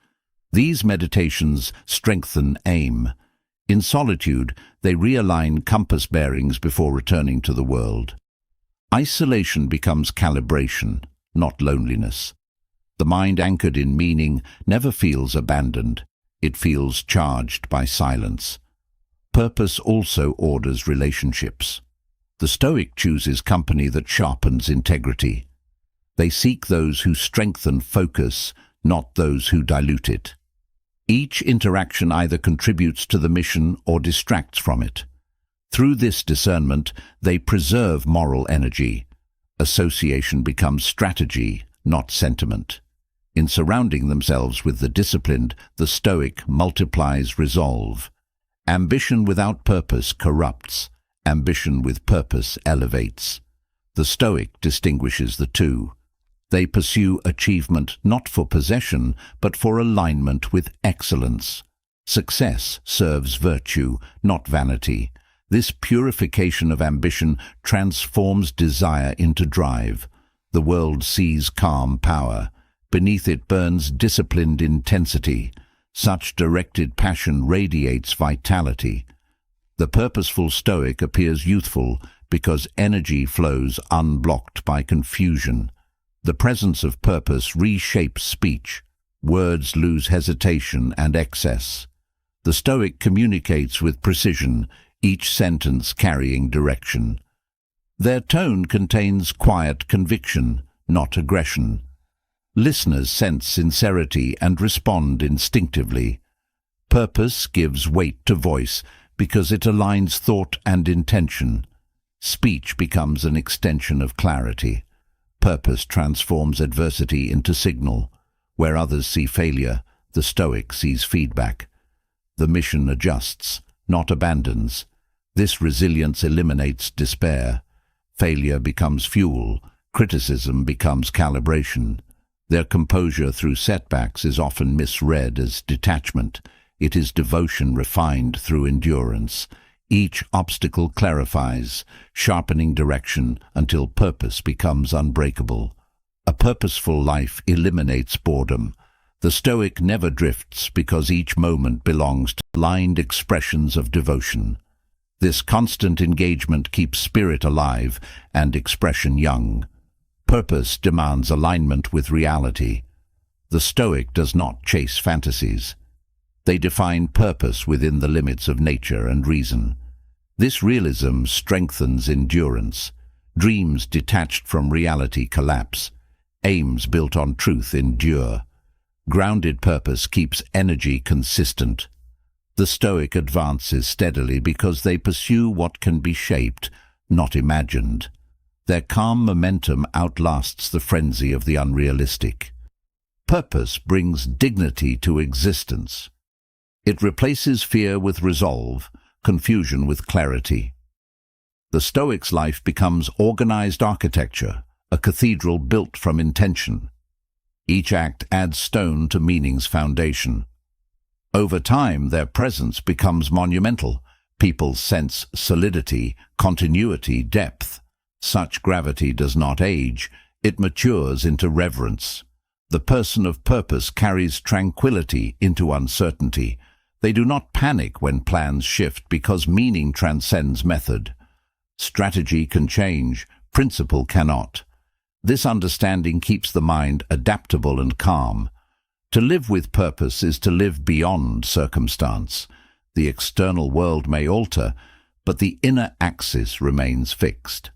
These meditations strengthen aim. In solitude, they realign compass bearings before returning to the world. Isolation becomes calibration, not loneliness. The mind anchored in meaning never feels abandoned. It feels charged by silence. Purpose also orders relationships. The Stoic chooses company that sharpens integrity. They seek those who strengthen focus, not those who dilute it. Each interaction either contributes to the mission or distracts from it. Through this discernment, they preserve moral energy. Association becomes strategy, not sentiment. In surrounding themselves with the disciplined, the Stoic multiplies resolve. Ambition without purpose corrupts. Ambition with purpose elevates. The Stoic distinguishes the two. They pursue achievement not for possession, but for alignment with excellence. Success serves virtue, not vanity. This purification of ambition transforms desire into drive. The world sees calm power. Beneath it burns disciplined intensity. Such directed passion radiates vitality. The purposeful Stoic appears youthful because energy flows unblocked by confusion. The presence of purpose reshapes speech. Words lose hesitation and excess. The Stoic communicates with precision, each sentence carrying direction. Their tone contains quiet conviction, not aggression. Listeners sense sincerity and respond instinctively. Purpose gives weight to voice because it aligns thought and intention. Speech becomes an extension of clarity. Purpose transforms adversity into signal. Where others see failure, the Stoic sees feedback. The mission adjusts, not abandons. This resilience eliminates despair. Failure becomes fuel. Criticism becomes calibration. Their composure through setbacks is often misread as detachment. It is devotion refined through endurance. Each obstacle clarifies, sharpening direction until purpose becomes unbreakable. A purposeful life eliminates boredom. The Stoic never drifts because each moment belongs to aligned expressions of devotion. This constant engagement keeps spirit alive and expression young. Purpose demands alignment with reality. The Stoic does not chase fantasies. They define purpose within the limits of nature and reason. This realism strengthens endurance. Dreams detached from reality collapse. Aims built on truth endure. Grounded purpose keeps energy consistent. The Stoic advances steadily because they pursue what can be shaped, not imagined. Their calm momentum outlasts the frenzy of the unrealistic. Purpose brings dignity to existence. It replaces fear with resolve, confusion with clarity. The Stoic's life becomes organized architecture, a cathedral built from intention. Each act adds stone to meaning's foundation. Over time, their presence becomes monumental. People sense solidity, continuity, depth. Such gravity does not age, it matures into reverence. The person of purpose carries tranquility into uncertainty. They do not panic when plans shift because meaning transcends method. Strategy can change, principle cannot. This understanding keeps the mind adaptable and calm. To live with purpose is to live beyond circumstance. The external world may alter, but the inner axis remains fixed.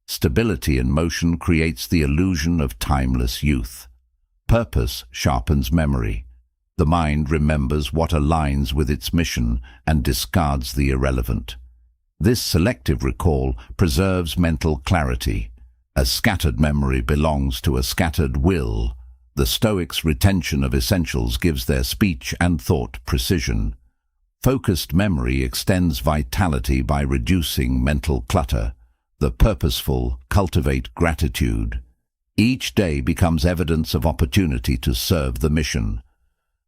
Stability in motion creates the illusion of timeless youth. Purpose sharpens memory. The mind remembers what aligns with its mission and discards the irrelevant. This selective recall preserves mental clarity. A scattered memory belongs to a scattered will. The Stoics' retention of essentials gives their speech and thought precision. Focused memory extends vitality by reducing mental clutter. The purposeful cultivate gratitude. Each day becomes evidence of opportunity to serve the mission.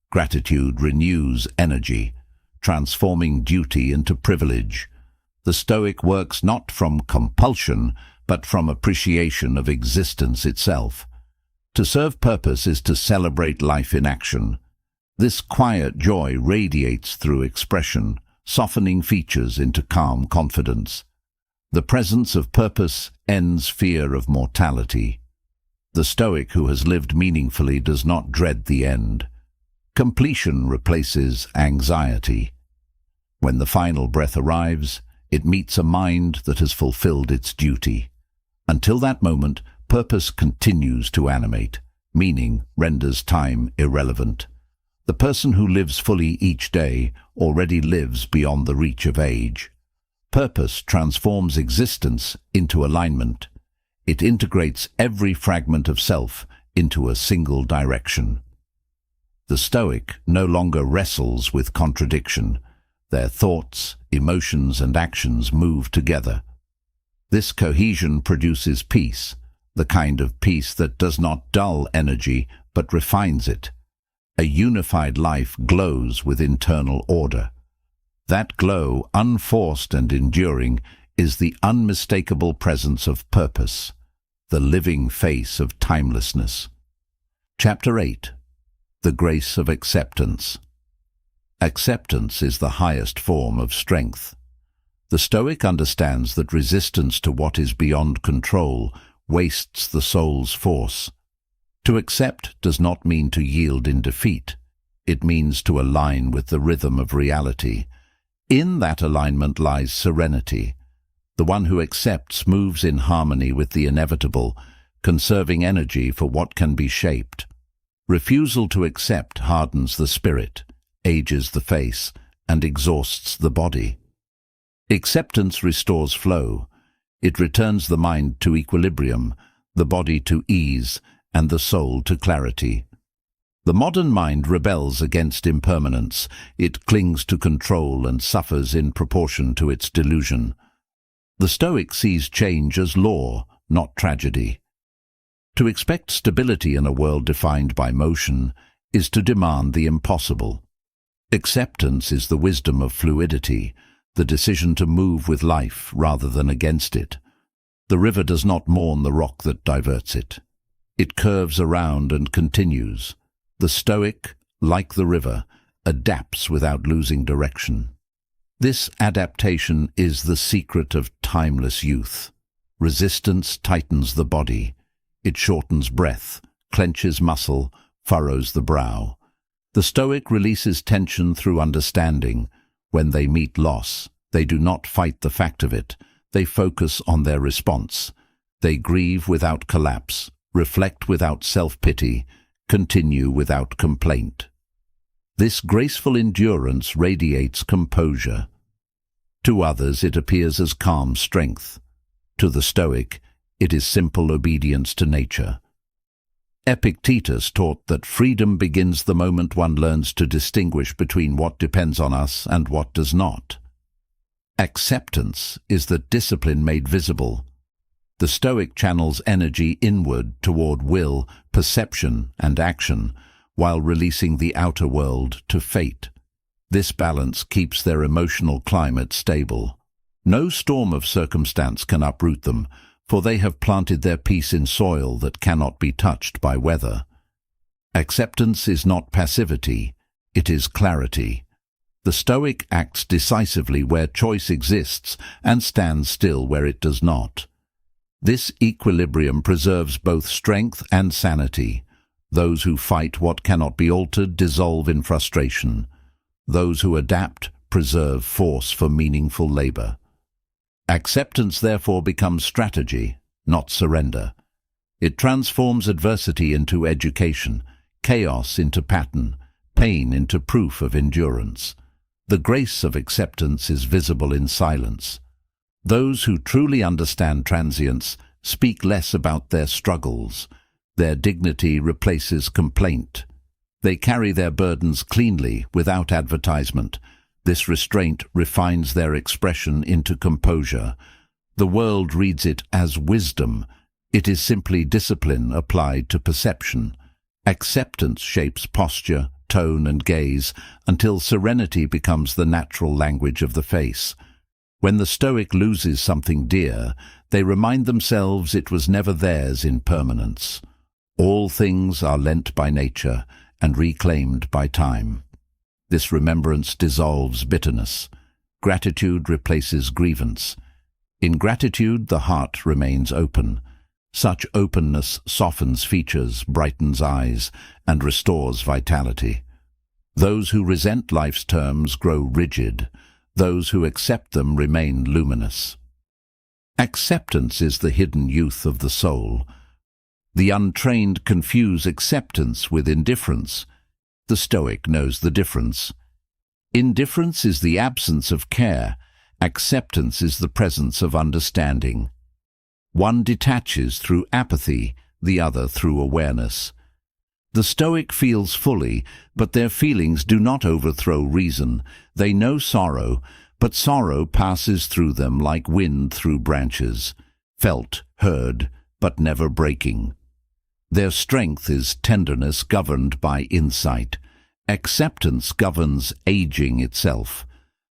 Gratitude renews energy, transforming duty into privilege. The Stoic works not from compulsion, but from appreciation of existence itself. To serve purpose is to celebrate life in action. This quiet joy radiates through expression, softening features into calm confidence. The presence of purpose ends fear of mortality. The Stoic who has lived meaningfully does not dread the end. Completion replaces anxiety. When the final breath arrives, it meets a mind that has fulfilled its duty. Until that moment, purpose continues to animate. Meaning renders time irrelevant. The person who lives fully each day already lives beyond the reach of age. Purpose transforms existence into alignment. It integrates every fragment of self into a single direction. The Stoic no longer wrestles with contradiction. Their thoughts, emotions, and actions move together. This cohesion produces peace, the kind of peace that does not dull energy but refines it. A unified life glows with internal order. That glow, unforced and enduring, is the unmistakable presence of purpose, the living face of timelessness. Chapter 8. The Grace of Acceptance. Acceptance is the highest form of strength. The Stoic understands that resistance to what is beyond control wastes the soul's force. To accept does not mean to yield in defeat. It means to align with the rhythm of reality. In that alignment lies serenity. The one who accepts moves in harmony with the inevitable, conserving energy for what can be shaped. Refusal to accept hardens the spirit, ages the face, and exhausts the body. Acceptance restores flow. It returns the mind to equilibrium, the body to ease, and the soul to clarity. The modern mind rebels against impermanence. It clings to control and suffers in proportion to its delusion. The Stoic sees change as law, not tragedy. To expect stability in a world defined by motion is to demand the impossible. Acceptance is the wisdom of fluidity, the decision to move with life rather than against it. The river does not mourn the rock that diverts it. It curves around and continues. The Stoic, like the river, adapts without losing direction. This adaptation is the secret of timeless youth. Resistance tightens the body. It shortens breath, clenches muscle, furrows the brow. The Stoic releases tension through understanding. When they meet loss, they do not fight the fact of it. They focus on their response. They grieve without collapse, reflect without self-pity, continue without complaint. This graceful endurance radiates composure. To others it appears as calm strength. To the Stoic, it is simple obedience to nature. Epictetus taught that freedom begins the moment one learns to distinguish between what depends on us and what does not. Acceptance is the discipline made visible. The Stoic channels energy inward toward will, perception, and action, while releasing the outer world to fate. This balance keeps their emotional climate stable. No storm of circumstance can uproot them, for they have planted their peace in soil that cannot be touched by weather. Acceptance is not passivity, it is clarity. The Stoic acts decisively where choice exists and stands still where it does not. This equilibrium preserves both strength and sanity. Those who fight what cannot be altered dissolve in frustration. Those who adapt preserve force for meaningful labor. Acceptance therefore becomes strategy, not surrender. It transforms adversity into education, chaos into pattern, pain into proof of endurance. The grace of acceptance is visible in silence. Those who truly understand transience speak less about their struggles. Their dignity replaces complaint. They carry their burdens cleanly, without advertisement. This restraint refines their expression into composure. The world reads it as wisdom. It is simply discipline applied to perception. Acceptance shapes posture, tone, and gaze until serenity becomes the natural language of the face. When the Stoic loses something dear, they remind themselves it was never theirs in permanence. All things are lent by nature and reclaimed by time. This remembrance dissolves bitterness. Gratitude replaces grievance. In gratitude, the heart remains open. Such openness softens features, brightens eyes, and restores vitality. Those who resent life's terms grow rigid. Those who accept them remain luminous. Acceptance is the hidden youth of the soul. The untrained confuse acceptance with indifference. The Stoic knows the difference. Indifference is the absence of care. Acceptance is the presence of understanding. One detaches through apathy, the other through awareness. The Stoic feels fully, but their feelings do not overthrow reason. They know sorrow, but sorrow passes through them like wind through branches, felt, heard, but never breaking. Their strength is tenderness governed by insight. Acceptance governs aging itself.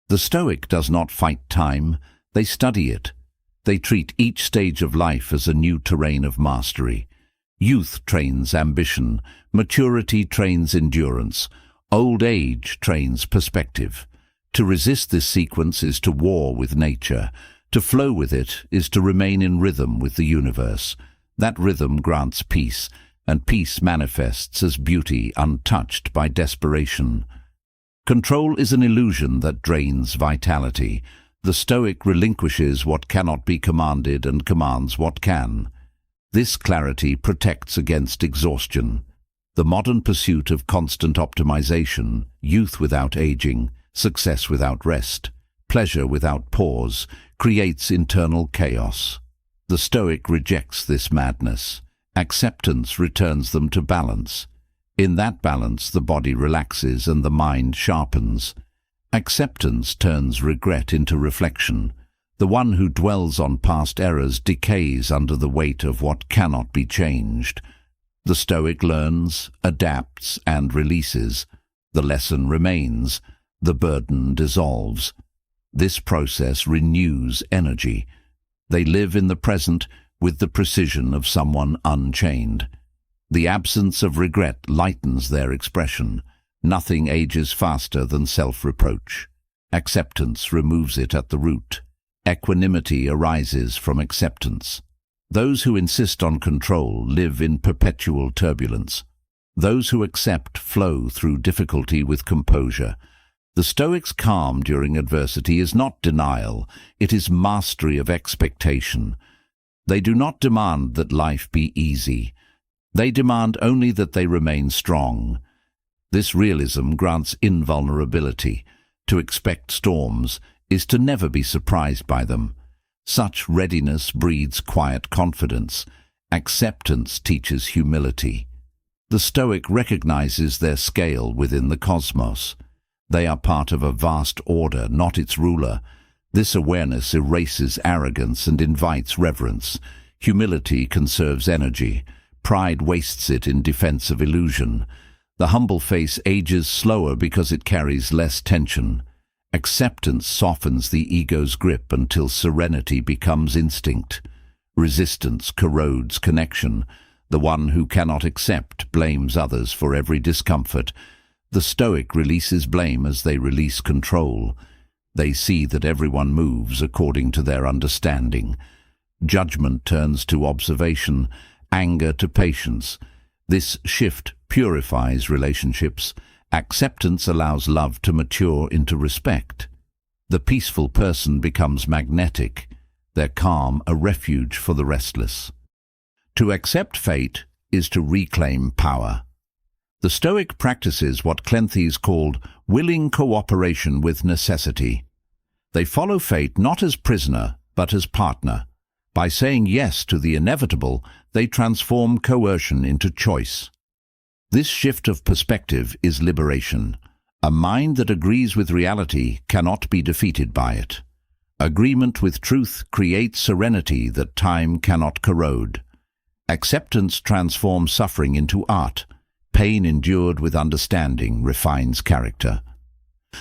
The Stoic does not fight time, they study it. They treat each stage of life as a new terrain of mastery. Youth trains ambition, maturity trains endurance, old age trains perspective. To resist this sequence is to war with nature. To flow with it is to remain in rhythm with the universe. That rhythm grants peace, and peace manifests as beauty untouched by desperation. Control is an illusion that drains vitality. The Stoic relinquishes what cannot be commanded and commands what can. This clarity protects against exhaustion. The modern pursuit of constant optimization, youth without aging, success without rest, pleasure without pause, creates internal chaos. The Stoic rejects this madness. Acceptance returns them to balance. In that balance, the body relaxes and the mind sharpens. Acceptance turns regret into reflection. The one who dwells on past errors decays under the weight of what cannot be changed. The Stoic learns, adapts, and releases. The lesson remains. The burden dissolves. This process renews energy. They live in the present with the precision of someone unchained. The absence of regret lightens their expression. Nothing ages faster than self-reproach. Acceptance removes it at the root. Equanimity arises from acceptance. Those who insist on control live in perpetual turbulence. Those who accept flow through difficulty with composure. The Stoic's calm during adversity is not denial, it is mastery of expectation. They do not demand that life be easy. They demand only that they remain strong. This realism grants invulnerability. To expect storms is to never be surprised by them. Such readiness breeds quiet confidence. Acceptance teaches humility. The Stoic recognizes their scale within the cosmos. They are part of a vast order, not its ruler. This awareness erases arrogance and invites reverence. Humility conserves energy. Pride wastes it in defense of illusion. The humble face ages slower because it carries less tension. Acceptance softens the ego's grip until serenity becomes instinct. Resistance corrodes connection. The one who cannot accept blames others for every discomfort. The Stoic releases blame as they release control. They see that everyone moves according to their understanding. Judgment turns to observation, anger to patience. This shift purifies relationships. Acceptance allows love to mature into respect. The peaceful person becomes magnetic, their calm a refuge for the restless. To accept fate is to reclaim power. The Stoic practices what Cleanthes called willing cooperation with necessity. They follow fate not as prisoner, but as partner. By saying yes to the inevitable, they transform coercion into choice. This shift of perspective is liberation. A mind that agrees with reality cannot be defeated by it. Agreement with truth creates serenity that time cannot corrode. Acceptance transforms suffering into art. Pain endured with understanding refines character.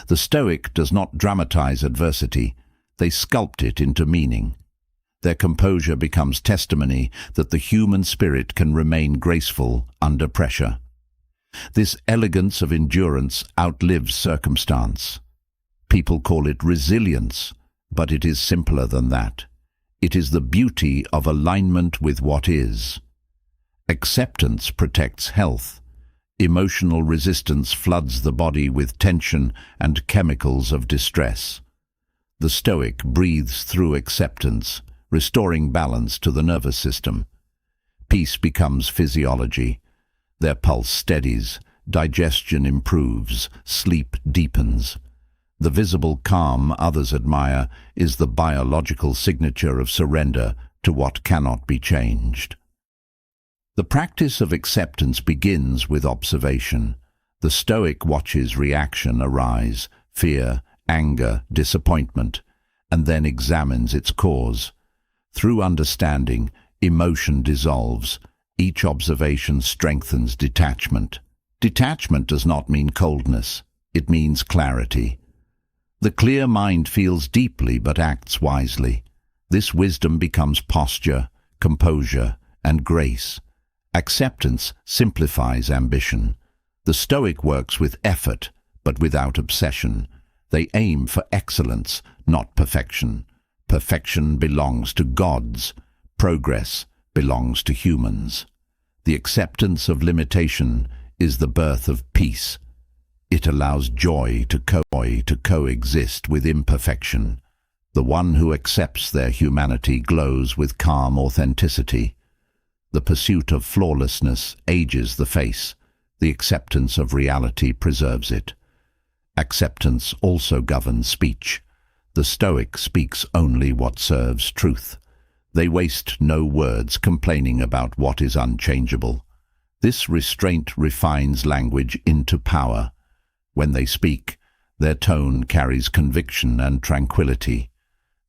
The Stoic does not dramatize adversity. They sculpt it into meaning. Their composure becomes testimony that the human spirit can remain graceful under pressure. This elegance of endurance outlives circumstance. People call it resilience, but it is simpler than that. It is the beauty of alignment with what is. Acceptance protects health. Emotional resistance floods the body with tension and chemicals of distress. The Stoic breathes through acceptance, restoring balance to the nervous system. Peace becomes physiology. Their pulse steadies, digestion improves, sleep deepens. The visible calm others admire is the biological signature of surrender to what cannot be changed. The practice of acceptance begins with observation. The Stoic watches reaction arise, fear, anger, disappointment, and then examines its cause. Through understanding, emotion dissolves. Each observation strengthens detachment. Detachment does not mean coldness. It means clarity. The clear mind feels deeply but acts wisely. This wisdom becomes posture, composure, and grace. Acceptance simplifies ambition. The Stoic works with effort, but without obsession. They aim for excellence, not perfection. Perfection belongs to gods. Progress belongs to humans. The acceptance of limitation is the birth of peace. It allows joy to coexist with imperfection. The one who accepts their humanity glows with calm authenticity. The pursuit of flawlessness ages the face. The acceptance of reality preserves it. Acceptance also governs speech. The Stoic speaks only what serves truth. They waste no words complaining about what is unchangeable. This restraint refines language into power. When they speak, their tone carries conviction and tranquility.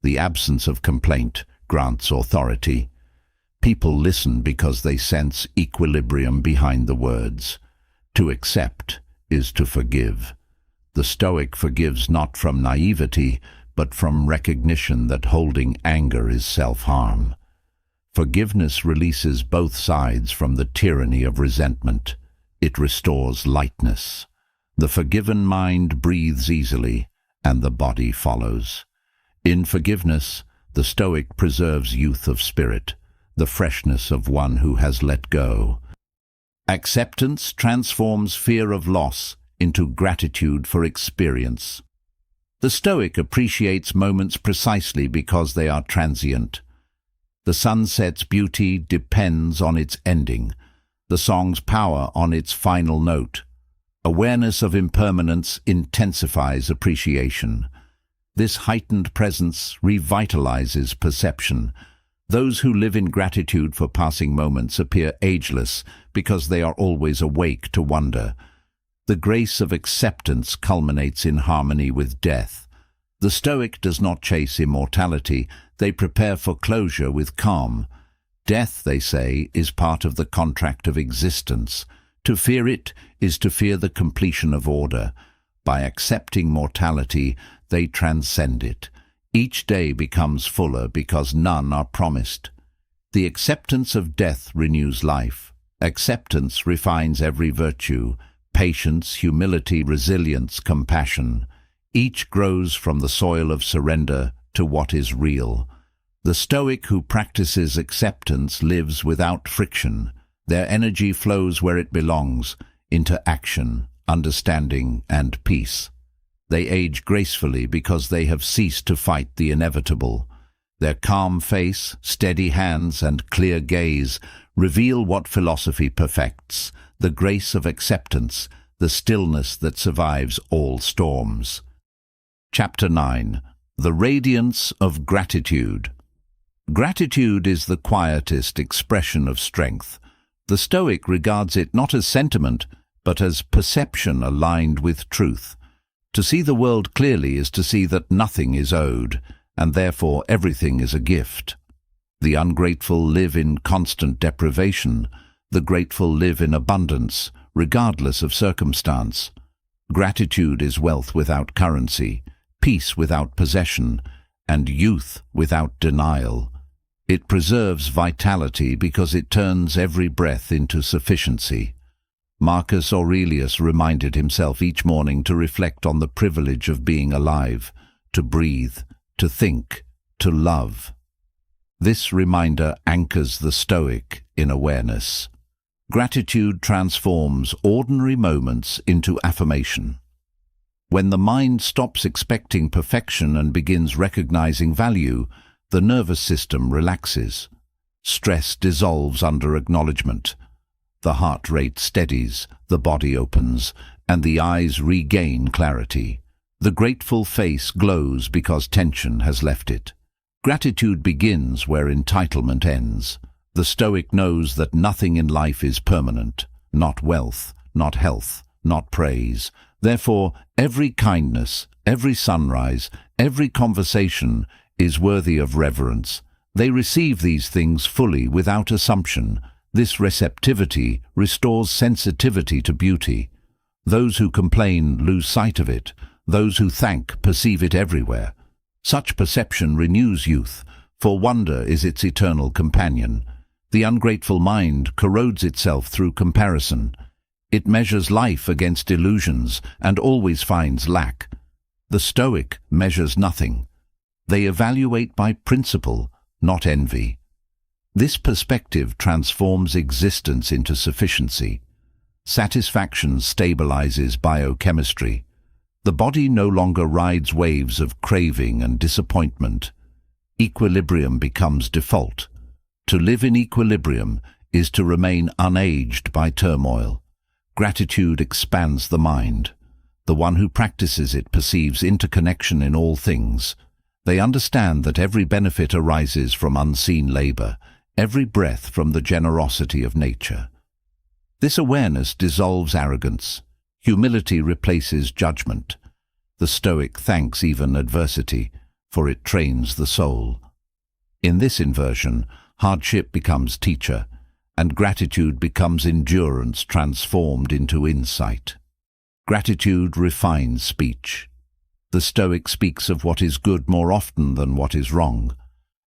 The absence of complaint grants authority. People listen because they sense equilibrium behind the words. To accept is to forgive. The Stoic forgives not from naivety, but from recognition that holding anger is self-harm. Forgiveness releases both sides from the tyranny of resentment. It restores lightness. The forgiven mind breathes easily, and the body follows. In forgiveness, the Stoic preserves youth of spirit, the freshness of one who has let go. Acceptance transforms fear of loss into gratitude for experience. The Stoic appreciates moments precisely because they are transient. The sunset's beauty depends on its ending, the song's power on its final note. Awareness of impermanence intensifies appreciation. This heightened presence revitalizes perception. Those who live in gratitude for passing moments appear ageless because they are always awake to wonder. The grace of acceptance culminates in harmony with death. The Stoic does not chase immortality, they prepare for closure with calm. Death, they say, is part of the contract of existence. To fear it is to fear the completion of order. By accepting mortality, they transcend it. Each day becomes fuller because none are promised. The acceptance of death renews life. Acceptance refines every virtue: patience, humility, resilience, compassion. Each grows from the soil of surrender to what is real. The Stoic who practices acceptance lives without friction. Their energy flows where it belongs, into action, understanding, and peace. They age gracefully because they have ceased to fight the inevitable. Their calm face, steady hands, and clear gaze reveal what philosophy perfects: the grace of acceptance, the stillness that survives all storms. Chapter 9. The Radiance of Gratitude. Gratitude is the quietest expression of strength. The Stoic regards it not as sentiment, but as perception aligned with truth. To see the world clearly is to see that nothing is owed, and therefore everything is a gift. The ungrateful live in constant deprivation. The grateful live in abundance, regardless of circumstance. Gratitude is wealth without currency, peace without possession, and youth without denial. It preserves vitality because it turns every breath into sufficiency. Marcus Aurelius reminded himself each morning to reflect on the privilege of being alive, to breathe, to think, to love. This reminder anchors the Stoic in awareness. Gratitude transforms ordinary moments into affirmation. When the mind stops expecting perfection and begins recognizing value, the nervous system relaxes. Stress dissolves under acknowledgement. The heart rate steadies, the body opens, and the eyes regain clarity. The grateful face glows because tension has left it. Gratitude begins where entitlement ends. The Stoic knows that nothing in life is permanent, not wealth, not health, not praise. Therefore, every kindness, every sunrise, every conversation is worthy of reverence. They receive these things fully without assumption. This receptivity restores sensitivity to beauty. Those who complain lose sight of it. Those who thank perceive it everywhere. Such perception renews youth, for wonder is its eternal companion. The ungrateful mind corrodes itself through comparison. It measures life against illusions and always finds lack. The Stoic measures nothing. They evaluate by principle, not envy. This perspective transforms existence into sufficiency. Satisfaction stabilizes biochemistry. The body no longer rides waves of craving and disappointment. Equilibrium becomes default. To live in equilibrium is to remain unaged by turmoil. Gratitude expands the mind. The one who practices it perceives interconnection in all things. They understand that every benefit arises from unseen labor, every breath from the generosity of nature. This awareness dissolves arrogance. Humility replaces judgment. The Stoic thanks even adversity, for it trains the soul. In this inversion, hardship becomes teacher, and gratitude becomes endurance transformed into insight. Gratitude refines speech. The Stoic speaks of what is good more often than what is wrong.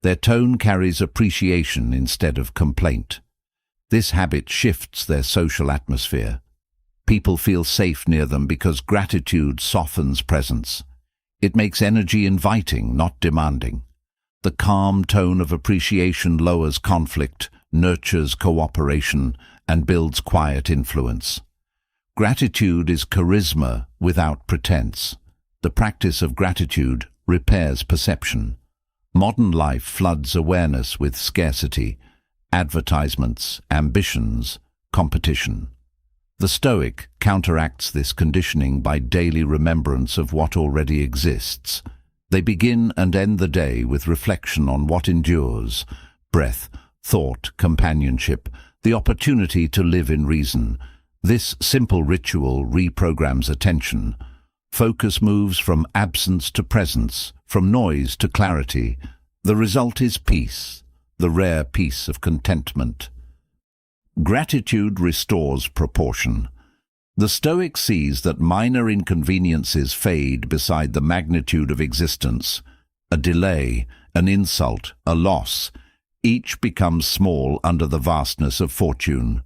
Their tone carries appreciation instead of complaint. This habit shifts their social atmosphere. People feel safe near them because gratitude softens presence. It makes energy inviting, not demanding. The calm tone of appreciation lowers conflict, nurtures cooperation, and builds quiet influence. Gratitude is charisma without pretense. The practice of gratitude repairs perception. Modern life floods awareness with scarcity, advertisements, ambitions, competition. The Stoic counteracts this conditioning by daily remembrance of what already exists. They begin and end the day with reflection on what endures: breath, thought, companionship, the opportunity to live in reason. This simple ritual reprograms attention. Focus moves from absence to presence, from noise to clarity. The result is peace, the rare peace of contentment. Gratitude restores proportion. The Stoic sees that minor inconveniences fade beside the magnitude of existence. A delay, an insult, a loss, each becomes small under the vastness of fortune.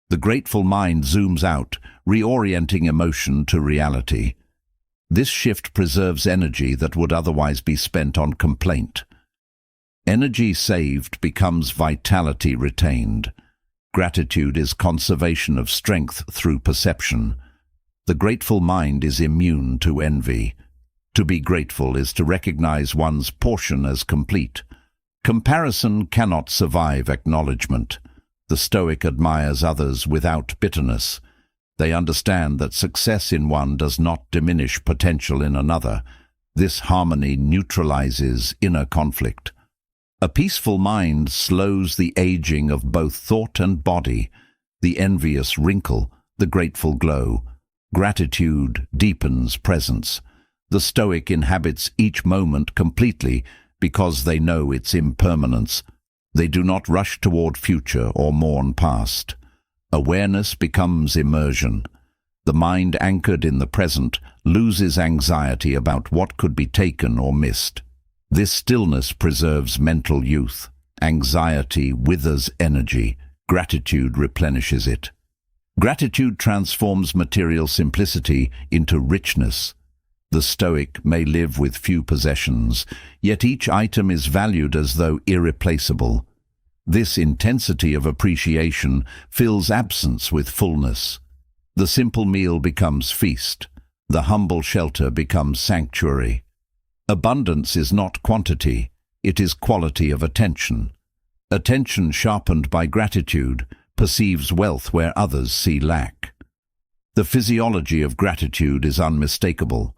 The grateful mind zooms out, reorienting emotion to reality. This shift preserves energy that would otherwise be spent on complaint. Energy saved becomes vitality retained. Gratitude is conservation of strength through perception. The grateful mind is immune to envy. To be grateful is to recognize one's portion as complete. Comparison cannot survive acknowledgement. The Stoic admires others without bitterness. They understand that success in one does not diminish potential in another. This harmony neutralizes inner conflict. A peaceful mind slows the aging of both thought and body, the envious wrinkle, the grateful glow. Gratitude deepens presence. The Stoic inhabits each moment completely because they know its impermanence. They do not rush toward future or mourn past. Awareness becomes immersion. The mind anchored in the present loses anxiety about what could be taken or missed. This stillness preserves mental youth. Anxiety withers energy. Gratitude replenishes it. Gratitude transforms material simplicity into richness. The Stoic may live with few possessions, yet each item is valued as though irreplaceable. This intensity of appreciation fills absence with fullness. The simple meal becomes feast. The humble shelter becomes sanctuary. Abundance is not quantity, it is quality of attention. Attention sharpened by gratitude perceives wealth where others see lack. The physiology of gratitude is unmistakable.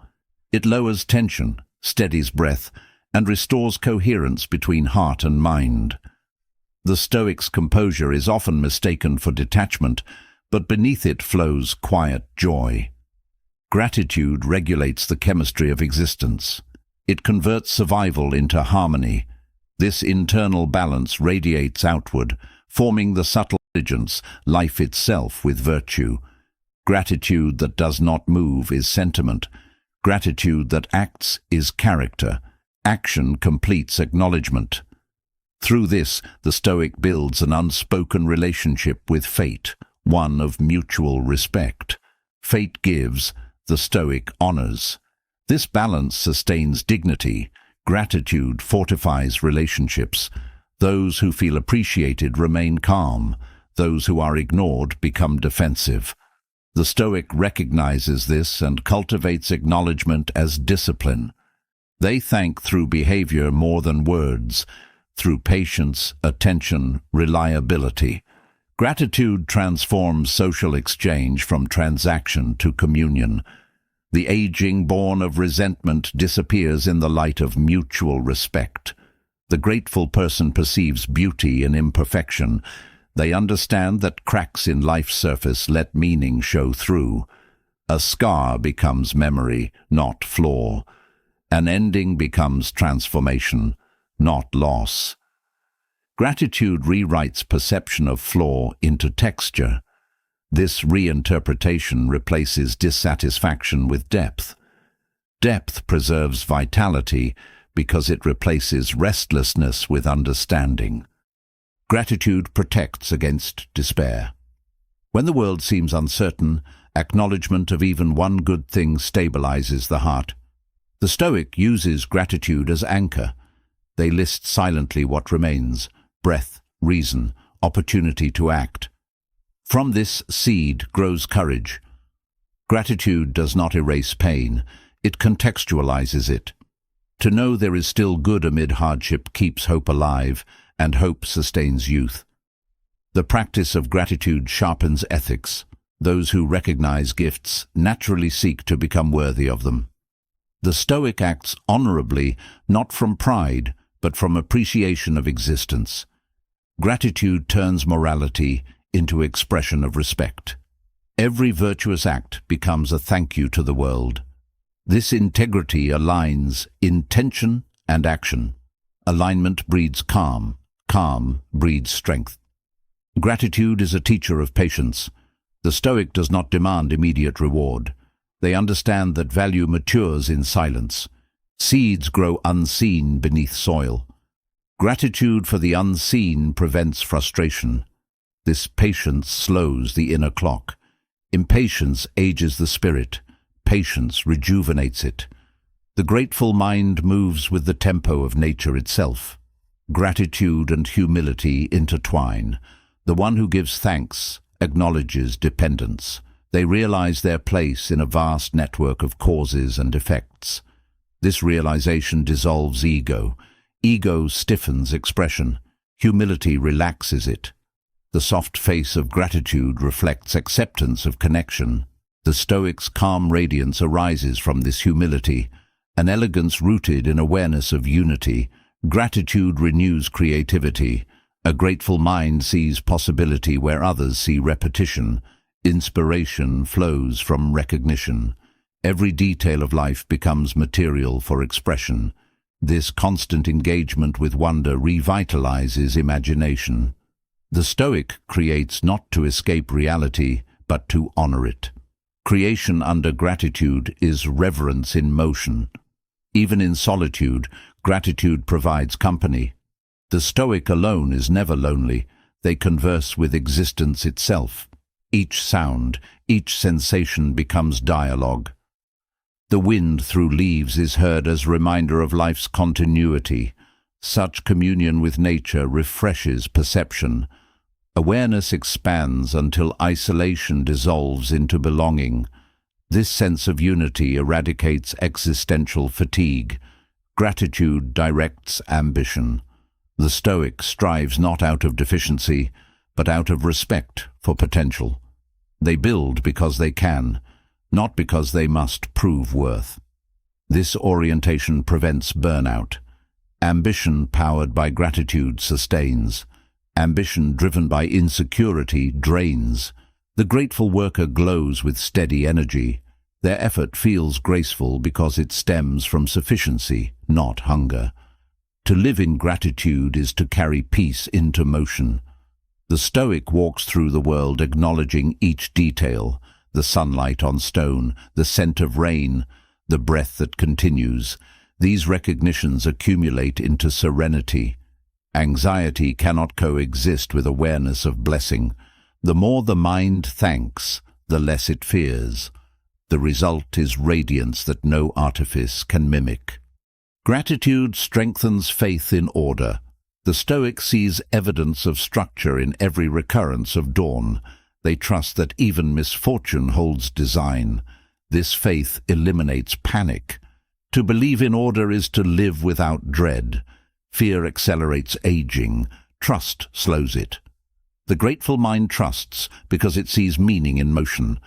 It lowers tension, steadies breath, and restores coherence between heart and mind. The Stoic's composure is often mistaken for detachment, but beneath it flows quiet joy. Gratitude regulates the chemistry of existence. It converts survival into harmony. This internal balance radiates outward, forming the subtle intelligence, life itself with virtue. Gratitude that does not move is sentiment. Gratitude that acts is character. Action completes acknowledgement. Through this, the Stoic builds an unspoken relationship with fate, one of mutual respect. Fate gives, the Stoic honors. This balance sustains dignity. Gratitude fortifies relationships. Those who feel appreciated remain calm. Those who are ignored become defensive. The Stoic recognizes this and cultivates acknowledgement as discipline. They thank through behavior more than words, through patience, attention, reliability. Gratitude transforms social exchange from transaction to communion. The aging born of resentment disappears in the light of mutual respect. The grateful person perceives beauty in imperfection. They understand that cracks in life's surface let meaning show through. A scar becomes memory, not flaw. An ending becomes transformation, not loss. Gratitude rewrites perception of flaw into texture. This reinterpretation replaces dissatisfaction with depth. Depth preserves vitality because it replaces restlessness with understanding. Gratitude protects against despair. When the world seems uncertain, acknowledgement of even one good thing stabilizes the heart. The Stoic uses gratitude as anchor. They list silently what remains: breath, reason, opportunity to act. From this seed grows courage. Gratitude does not erase pain, it contextualizes it. To know there is still good amid hardship keeps hope alive, and hope sustains youth. The practice of gratitude sharpens ethics. Those who recognize gifts naturally seek to become worthy of them. The Stoic acts honorably, not from pride, but from appreciation of existence. Gratitude turns morality into expression of respect. Every virtuous act becomes a thank you to the world. This integrity aligns intention and action. Alignment breeds calm. Calm breeds strength. Gratitude is a teacher of patience. The Stoic does not demand immediate reward. They understand that value matures in silence. Seeds grow unseen beneath soil. Gratitude for the unseen prevents frustration. This patience slows the inner clock. Impatience ages the spirit. Patience rejuvenates it. The grateful mind moves with the tempo of nature itself. Gratitude and humility intertwine. The one who gives thanks acknowledges dependence. They realize their place in a vast network of causes and effects. This realization dissolves ego. Ego stiffens expression. Humility relaxes it. The soft face of gratitude reflects acceptance of connection. The Stoic's calm radiance arises from this humility, an elegance rooted in awareness of unity. Gratitude renews creativity. A grateful mind sees possibility where others see repetition. Inspiration flows from recognition. Every detail of life becomes material for expression. This constant engagement with wonder revitalizes imagination. The Stoic creates not to escape reality, but to honor it. Creation under gratitude is reverence in motion. Even in solitude, gratitude provides company. The Stoic alone is never lonely. They converse with existence itself. Each sound, each sensation becomes dialogue. The wind through leaves is heard as reminder of life's continuity. Such communion with nature refreshes perception. Awareness expands until isolation dissolves into belonging. This sense of unity eradicates existential fatigue. Gratitude directs ambition. The Stoic strives not out of deficiency, but out of respect for potential. They build because they can, not because they must prove worth. This orientation prevents burnout. Ambition powered by gratitude sustains. Ambition driven by insecurity drains. The grateful worker glows with steady energy. Their effort feels graceful because it stems from sufficiency, not hunger. To live in gratitude is to carry peace into motion. The Stoic walks through the world acknowledging each detail, the sunlight on stone, the scent of rain, the breath that continues. These recognitions accumulate into serenity. Anxiety cannot coexist with awareness of blessing. The more the mind thanks, the less it fears. The result is radiance that no artifice can mimic. Gratitude strengthens faith in order. The Stoic sees evidence of structure in every recurrence of dawn. They trust that even misfortune holds design. This faith eliminates panic. To believe in order is to live without dread. Fear accelerates aging. Trust slows it. The grateful mind trusts because it sees meaning in motion.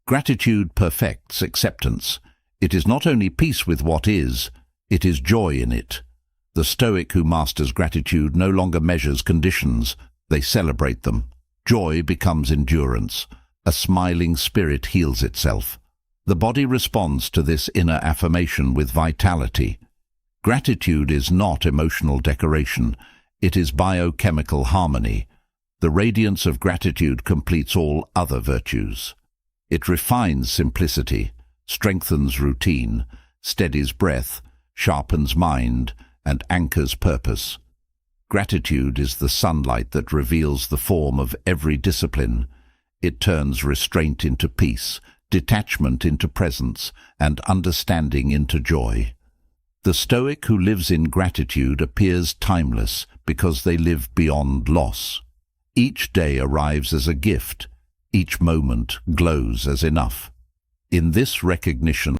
Gratitude perfects acceptance. It is not only peace with what is, it is joy in it. The Stoic who masters gratitude no longer measures conditions, they celebrate them. Joy becomes endurance. A smiling spirit heals itself. The body responds to this inner affirmation with vitality. Gratitude is not emotional decoration, it is biochemical harmony. The radiance of gratitude completes all other virtues. It refines simplicity, strengthens routine, steadies breath, sharpens mind, and anchors purpose. Gratitude is the sunlight that reveals the form of every discipline. It turns restraint into peace, detachment into presence, and understanding into joy. The Stoic who lives in gratitude appears timeless because they live beyond loss. Each day arrives as a gift. Each moment glows as enough. In this recognition